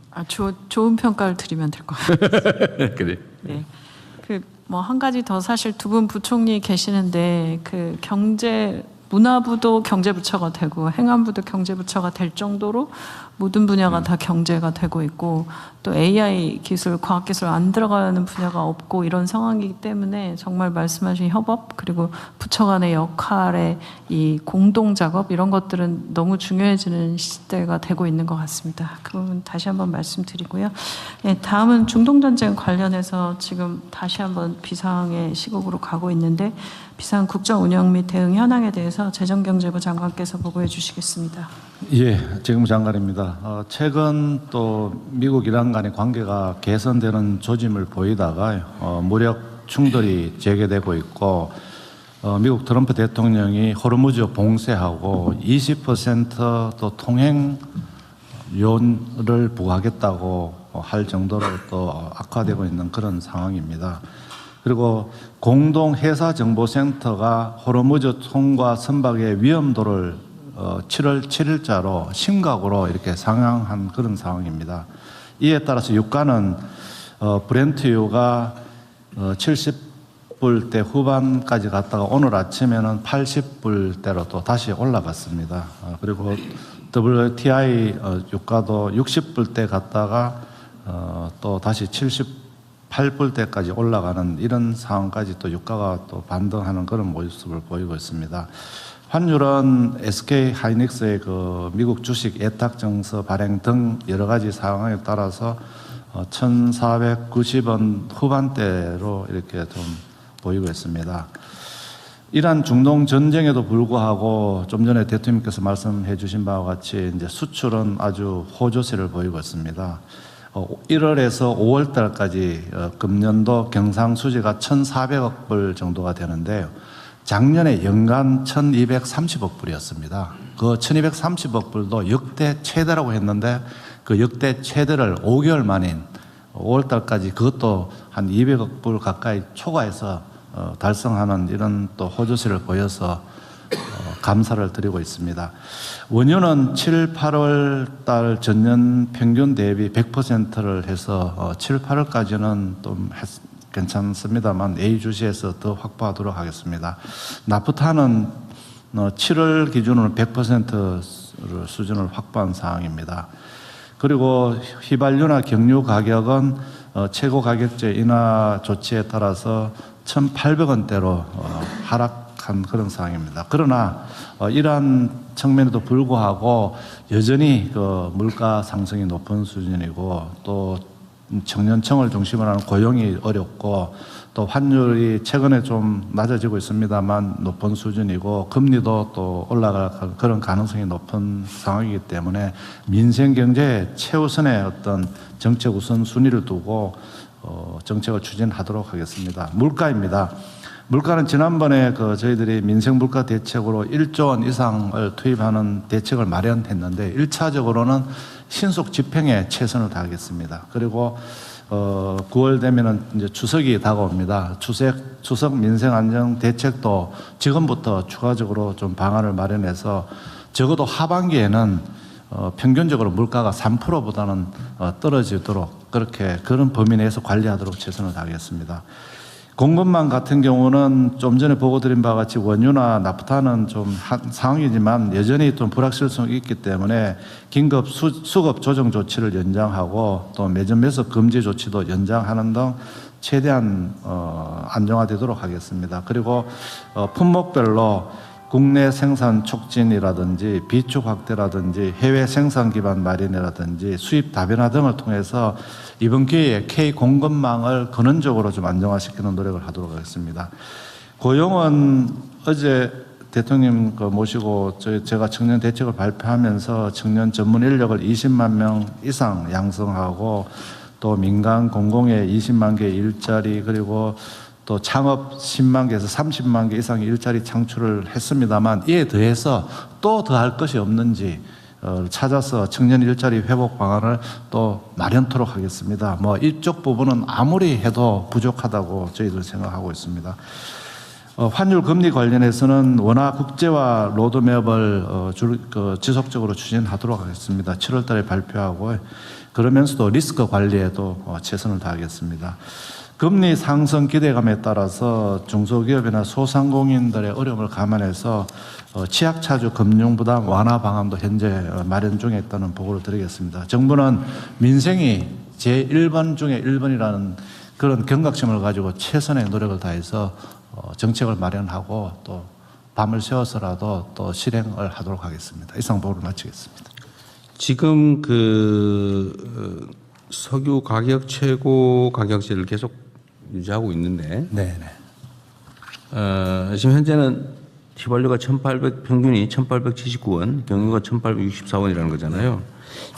좋은 평가를 드리면 될 것 같아요. 그래. 네. 뭐 한 가지 더 사실 두 분 부총리 계시는데 그 문화부도 경제부처가 되고 행안부도 경제부처가 될 정도로 모든 분야가 다 경제가 되고 있고 또 AI 기술, 과학기술 안 들어가는 분야가 없고 이런 상황이기 때문에 정말 말씀하신 협업 그리고 부처 간의 역할의 이 공동작업 이런 것들은 너무 중요해지는 시대가 되고 있는 것 같습니다. 그 부분 다시 한번 말씀드리고요. 네, 다음은 중동전쟁 관련해서 지금 다시 한번 비상의 시국으로 가고 있는데 비상 국정 운영 및 대응 현황에 대해서 재정경제부 장관께서 보고해 주시겠습니다. 예, 지금 장관입니다. 최근 또 미국 이란 간의 관계가 개선되는 조짐을 보이다가 무력 충돌이 재개되고 있고 미국 트럼프 대통령이 호르무즈 봉쇄하고 20% 통행 요원을 부과하겠다고 할 정도로 또 악화되고 있는 그런 상황입니다. 그리고 공동해사정보센터가 호르무즈 통과 선박의 위험도를 7월 7일자로 심각으로 이렇게 상향한 그런 상황입니다. 이에 따라서 유가는 브렌트유가 70불대 후반까지 갔다가 오늘 아침에는 80불대로 또 다시 올라갔습니다. 그리고 WTI 유가도 60불대 갔다가 또 다시 78불대까지 올라가는 이런 상황까지 또 유가가 또 반등하는 그런 모습을 보이고 있습니다. 환율은 SK 하이닉스의 그 미국 주식 예탁 정서 발행 등 여러 가지 상황에 따라서 1,490원 후반대로 이렇게 좀 보이고 있습니다. 이란 중동 전쟁에도 불구하고 좀 전에 대통령께서 말씀해 주신 바와 같이 이제 수출은 아주 호조세를 보이고 있습니다. 1월에서 5월 달까지 금년도 경상수지가 1,400억 불 정도가 되는데요. 작년에 연간 1,230억 불이었습니다. 그 1,230억 불도 역대 최대라고 했는데 그 역대 최대를 5개월 만인 5월 달까지 그것도 한 200억 불 가까이 초과해서 달성하는 이런 또 호조세를 보여서 감사를 드리고 있습니다. 원유는 7, 8월 달 전년 평균 대비 100%를 해서 7, 8월까지는 좀 괜찮습니다만 A주시에서 더 확보하도록 하겠습니다. 나프타는 7월 기준으로 100% 수준을 확보한 상황입니다. 그리고 휘발유나 경유 가격은 최고 가격제 인하 조치에 따라서 1,800원대로 하락한 그런 상황입니다. 그러나 이러한 측면에도 불구하고 여전히 그 물가 상승이 높은 수준이고 또 청년층을 중심으로 하는 고용이 어렵고 또 환율이 최근에 좀 낮아지고 있습니다만 높은 수준이고 금리도 또 올라갈 그런 가능성이 높은 상황이기 때문에 민생 경제의 최우선의 어떤 정책 우선순위를 두고 정책을 추진하도록 하겠습니다. 물가입니다. 물가는 지난번에 저희들이 민생 물가 대책으로 1조 원 이상을 투입하는 대책을 마련했는데 1차적으로는 신속 집행에 최선을 다하겠습니다. 그리고 9월 되면은 이제 추석이 다가옵니다. 추석 민생 안정 대책도 지금부터 추가적으로 좀 방안을 마련해서 적어도 하반기에는 평균적으로 물가가 3%보다는 떨어지도록 그런 범위 내에서 관리하도록 최선을 다하겠습니다. 공급망 같은 경우는 좀 전에 보고 드린 바와 같이 원유나 나프타는 좀 상황이지만 여전히 좀 불확실성이 있기 때문에 긴급 수급 조정 조치를 연장하고 또 매점 매석 금지 조치도 연장하는 등 최대한 안정화되도록 하겠습니다. 그리고 품목별로 국내 생산 촉진이라든지 비축 확대라든지 해외 생산 기반 마련이라든지 수입 다변화 등을 통해서 이번 기회에 K 공급망을 근원적으로 좀 안정화시키는 노력을 하도록 하겠습니다. 고용은 어제 대통령 모시고 제가 청년 대책을 발표하면서 청년 전문 인력을 20만 명 이상 양성하고 또 민간 공공의 20만 개 일자리 그리고 또 창업 10만 개에서 30만 개 이상의 일자리 창출을 했습니다만 이에 더해서 또 더할 것이 없는지 찾아서 청년 일자리 회복 방안을 또 마련토록 하겠습니다. 뭐 이쪽 부분은 아무리 해도 부족하다고 저희들 생각하고 있습니다. 환율 금리 관련해서는 원화 국제화 로드맵을 지속적으로 추진하도록 하겠습니다. 7월 달에 발표하고 그러면서도 리스크 관리에도 최선을 다하겠습니다. 금리 상승 기대감에 따라서 중소기업이나 소상공인들의 어려움을 감안해서 취약차주 금융부담 완화 방안도 현재 마련 중에 있다는 보고를 드리겠습니다. 정부는 민생이 제1번 중에 1번이라는 그런 경각심을 가지고 최선의 노력을 다해서 정책을 마련하고 또 밤을 새워서라도 또 실행을 하도록 하겠습니다. 이상 보고를 마치겠습니다. 지금 석유 가격 최고 가격제를 계속 유지하고 있는데, 지금 현재는 휘발유가 평균이 1,879원, 경유가 1,864원이라는 거잖아요.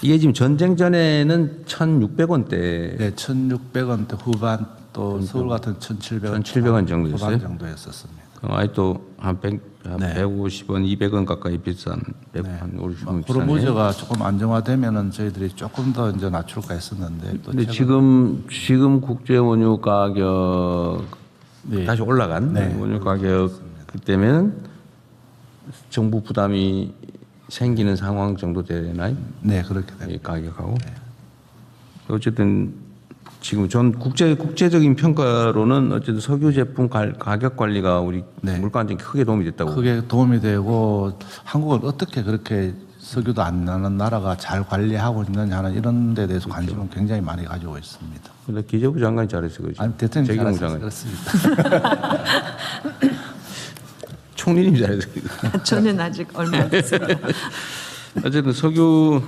이게 지금 전쟁 전에는 1,600원대. 네, 1,600원대 후반 또 서울 같은 1,700원 정도였어요. 후반 정도였었습니다. 아직도 한 150원, 200원 가까이 비싼, 150원 비싼. 호르무즈가 조금 안정화되면은 저희들이 조금 더 이제 낮출까 했었는데. 근데 지금 국제 원유 가격 다시 올라간 원유 가격 때문에는 정부 부담이 생기는 상황 정도 되나요? 네, 그렇게 됩니다. 가격하고. 어쨌든 지금 전 국제적인 평가로는 어쨌든 석유 제품 가격 관리가 우리 물가 안정에 크게 도움이 됐다고. 크게 도움이 되고 한국은 어떻게 그렇게 석유도 안 나는 나라가 잘 관리하고 있느냐 하는 이런 데 대해서 관심을 굉장히 많이 가지고 있습니다. 근데 기재부 장관이 잘했어요. 그렇죠? 아니, 대통령이 잘했어요. 그렇습니다. 총리님이 잘했어요. 저는 아직 얼마 안 됐습니다. 어쨌든 석유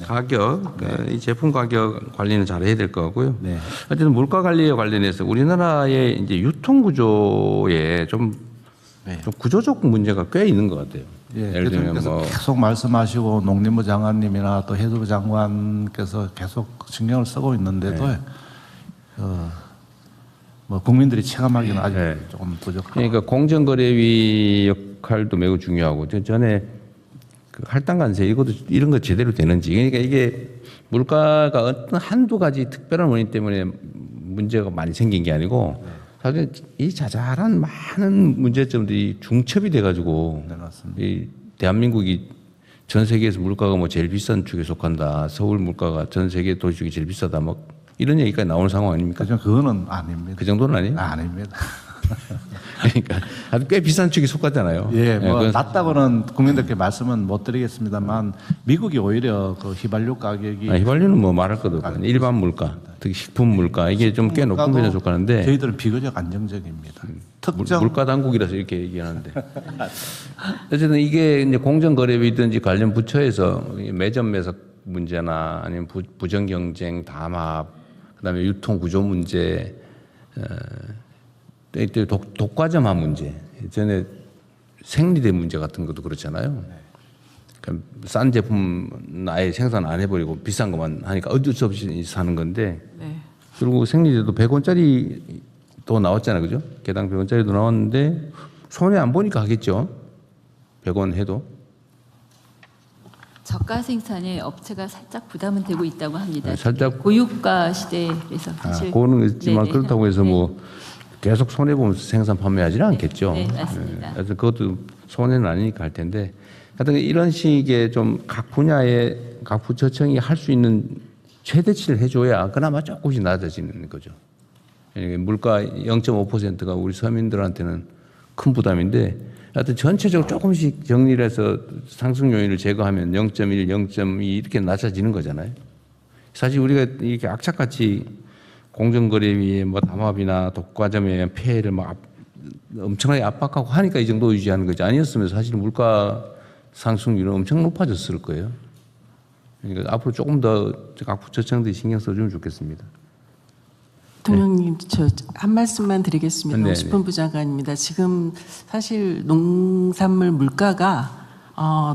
가격, 이 제품 가격 관리는 잘해야 될 것 같고요. 어쨌든 물가 관리에 관련해서 우리나라의 이제 유통 구조에 좀 구조적 문제가 꽤 있는 것 같아요. 예를 들면 계속 말씀하시고 농림부 장관님이나 또 해수부 장관께서 계속 신경을 쓰고 있는데도 뭐 국민들이 체감하기는 아직 조금 부족하고. 그러니까 공정거래위 역할도 매우 중요하고 전에 할당관세 이런 거 제대로 되는지. 그러니까 이게 물가가 어떤 한두 가지 특별한 원인 때문에 문제가 많이 생긴 게 아니고 사실 이 자잘한 많은 문제점들이 중첩이 돼가지고 이 대한민국이 전 세계에서 물가가 뭐 제일 비싼 축에 속한다. 서울 물가가 전 세계 도시 중에 제일 비싸다. 뭐 이런 얘기까지 나오는 상황 아닙니까? 그거는 아닙니다. 그 정도는 아니에요? 아닙니다. 그러니까 아주 꽤 비싼 축에 속하잖아요. 예, 뭐 낮다고는 국민들께 말씀은 못 드리겠습니다만 미국이 오히려 그 휘발유 가격이 휘발유는 뭐 말할 것도 없고 일반 물가, 특히 식품 물가 이게 좀 꽤 높은 편에 속하는데 저희들은 비교적 안정적입니다. 특정 물가 당국이라서 이렇게 얘기하는데 어쨌든 이게 이제 공정거래위든지 관련 부처에서 매점 매석 문제나 아니면 부정 경쟁 담합 그다음에 유통 구조 문제, 또 독과점화 문제, 전에 생리대 문제 같은 것도 그렇잖아요. 그러니까 싼 제품 아예 생산 안 해버리고 비싼 것만 하니까 어쩔 수 없이 사는 건데. 네. 그리고 생리대도 100원짜리 또 나왔잖아요, 그죠? 개당 100원짜리도 나왔는데 손해 안 보니까 하겠죠. 100원 해도. 저가 생산에 업체가 살짝 부담은 되고 있다고 합니다. 살짝 고유가 시대에서 사실. 그거는 있지만 네네. 그렇다고 해서 뭐 계속 손해 보면서 생산 판매하지는 않겠죠. 네, 맞습니다. 그래서 그것도 손해는 아니니까 할 텐데, 하여튼 이런 식의 좀 각 분야의 각 부처청이 할 수 있는 최대치를 해줘야 그나마 조금씩 낮아지는 거죠. 물가 0.5%가 우리 서민들한테는 큰 부담인데, 하여튼 전체적으로 조금씩 정리를 해서 상승 요인을 제거하면 0.1, 0.2 이렇게 낮아지는 거잖아요. 사실 우리가 이렇게 악착같이 공정거래위에 뭐 담합이나 독과점에 의한 폐해를 막 엄청나게 압박하고 하니까 이 정도 유지하는 거지. 아니었으면 사실 물가 상승률은 엄청 높아졌을 거예요. 그러니까 앞으로 조금 더 각 부처청들이 신경 써주면 좋겠습니다. 대통령님, 저 한 말씀만 드리겠습니다. 네네. 오시픈 부장관입니다. 지금 사실 농산물 물가가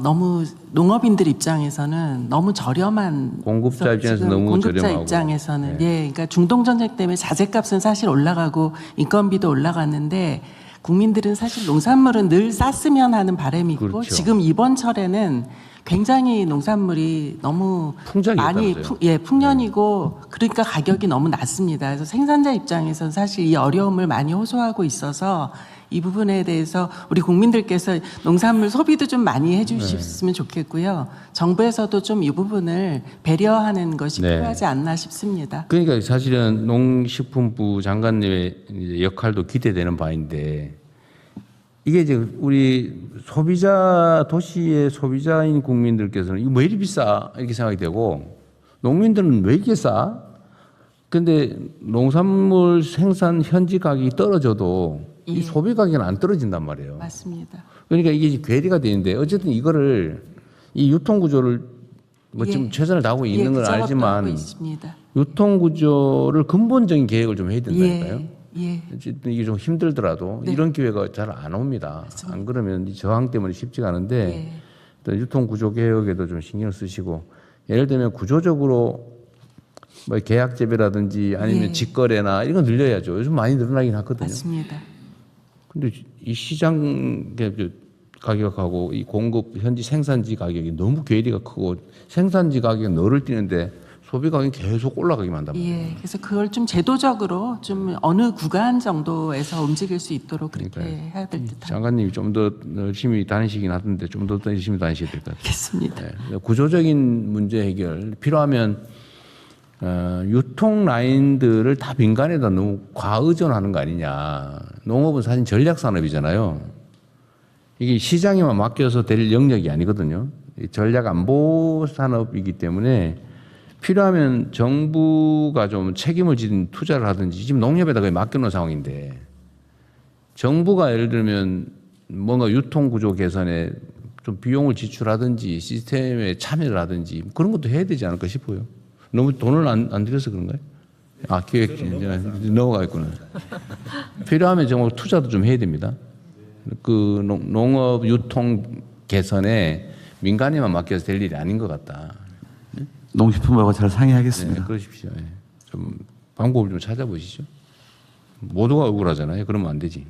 너무 농업인들 입장에서는 너무 저렴한, 공급자 입장에서 지금 너무 공급자 저렴하고. 입장에서는 네. 예, 그러니까 중동 전쟁 때문에 자재값은 사실 올라가고 인건비도 올라갔는데 국민들은 사실 농산물은 늘 쌌으면 하는 바람이 있고 그렇죠. 지금 이번 철에는 굉장히 농산물이 너무 많이 풍작이었다면서요. 풍년이고 그러니까 가격이 너무 낮습니다. 그래서 생산자 입장에서는 사실 이 어려움을 많이 호소하고 있어서 이 부분에 대해서 우리 국민들께서 농산물 소비도 좀 많이 해주셨으면 좋겠고요. 정부에서도 좀 이 부분을 배려하는 것이 네. 필요하지 않나 싶습니다. 그러니까 사실은 농식품부 장관님의 이제 역할도 기대되는 바인데, 이게 이제 우리 소비자, 도시의 소비자인 국민들께서는 이거 왜 이리 비싸? 이렇게 생각이 되고, 농민들은 왜 이렇게 싸? 근데 농산물 생산 현지 가격이 떨어져도 이 소비 가격은 안 떨어진단 말이에요. 맞습니다. 그러니까 이게 괴리가 되는데, 어쨌든 이거를 이 유통 구조를 뭐 지금 최선을 다하고 있는 건 그 작업도 하고 알지만 있습니다. 유통 구조를 근본적인 계획을 좀 해야 된다니까요. 예. 어쨌든 이게 좀 힘들더라도 네. 이런 기회가 잘 안 옵니다. 안 그러면 이 저항 때문에 쉽지가 않은데 또 유통 구조 개혁에도 좀 신경 쓰시고, 예를 들면 구조적으로 뭐 계약 재배라든지 아니면 직거래나 이런 거 늘려야죠. 요즘 많이 늘어나긴 하거든요. 맞습니다. 근데 이 시장 가격하고 이 공급 현지 생산지 가격이 너무 괴리가 크고 생산지 가격이 너를 뛰는데 소비 가격이 계속 올라가기만 한단 말이에요. 예, 그래서 그걸 좀 제도적으로 좀 어느 구간 정도에서 움직일 수 있도록 그렇게 해야 될 듯합니다. 장관님이 좀 더 열심히 다니시긴 하던데 좀 더 열심히 다니셔야 될 것 같아요. 알겠습니다. 네. 구조적인 문제 해결 필요하면 유통 라인들을 다 민간에다 너무 과의존하는 거 아니냐. 농업은 사실 전략 산업이잖아요. 이게 시장에만 맡겨서 될 영역이 아니거든요. 전략 안보 산업이기 때문에 필요하면 정부가 좀 책임을 지는 투자를 하든지, 지금 농협에다 거의 맡겨놓은 상황인데, 정부가 예를 들면 뭔가 유통구조 개선에 좀 비용을 지출하든지 시스템에 참여를 하든지 그런 것도 해야 되지 않을까 싶어요. 너무 돈을 안 들여서 그런가요? 아, 기획 넘어가 있구나. 필요하면 정말 투자도 좀 해야 됩니다. 그 농업 유통 개선에 민간에만 맡겨서 될 일이 아닌 것 같다. 농식품부하고 잘 상의하겠습니다. 네, 그러십시오. 좀 방법을 좀 찾아보시죠. 모두가 억울하잖아요. 그러면 안 되지.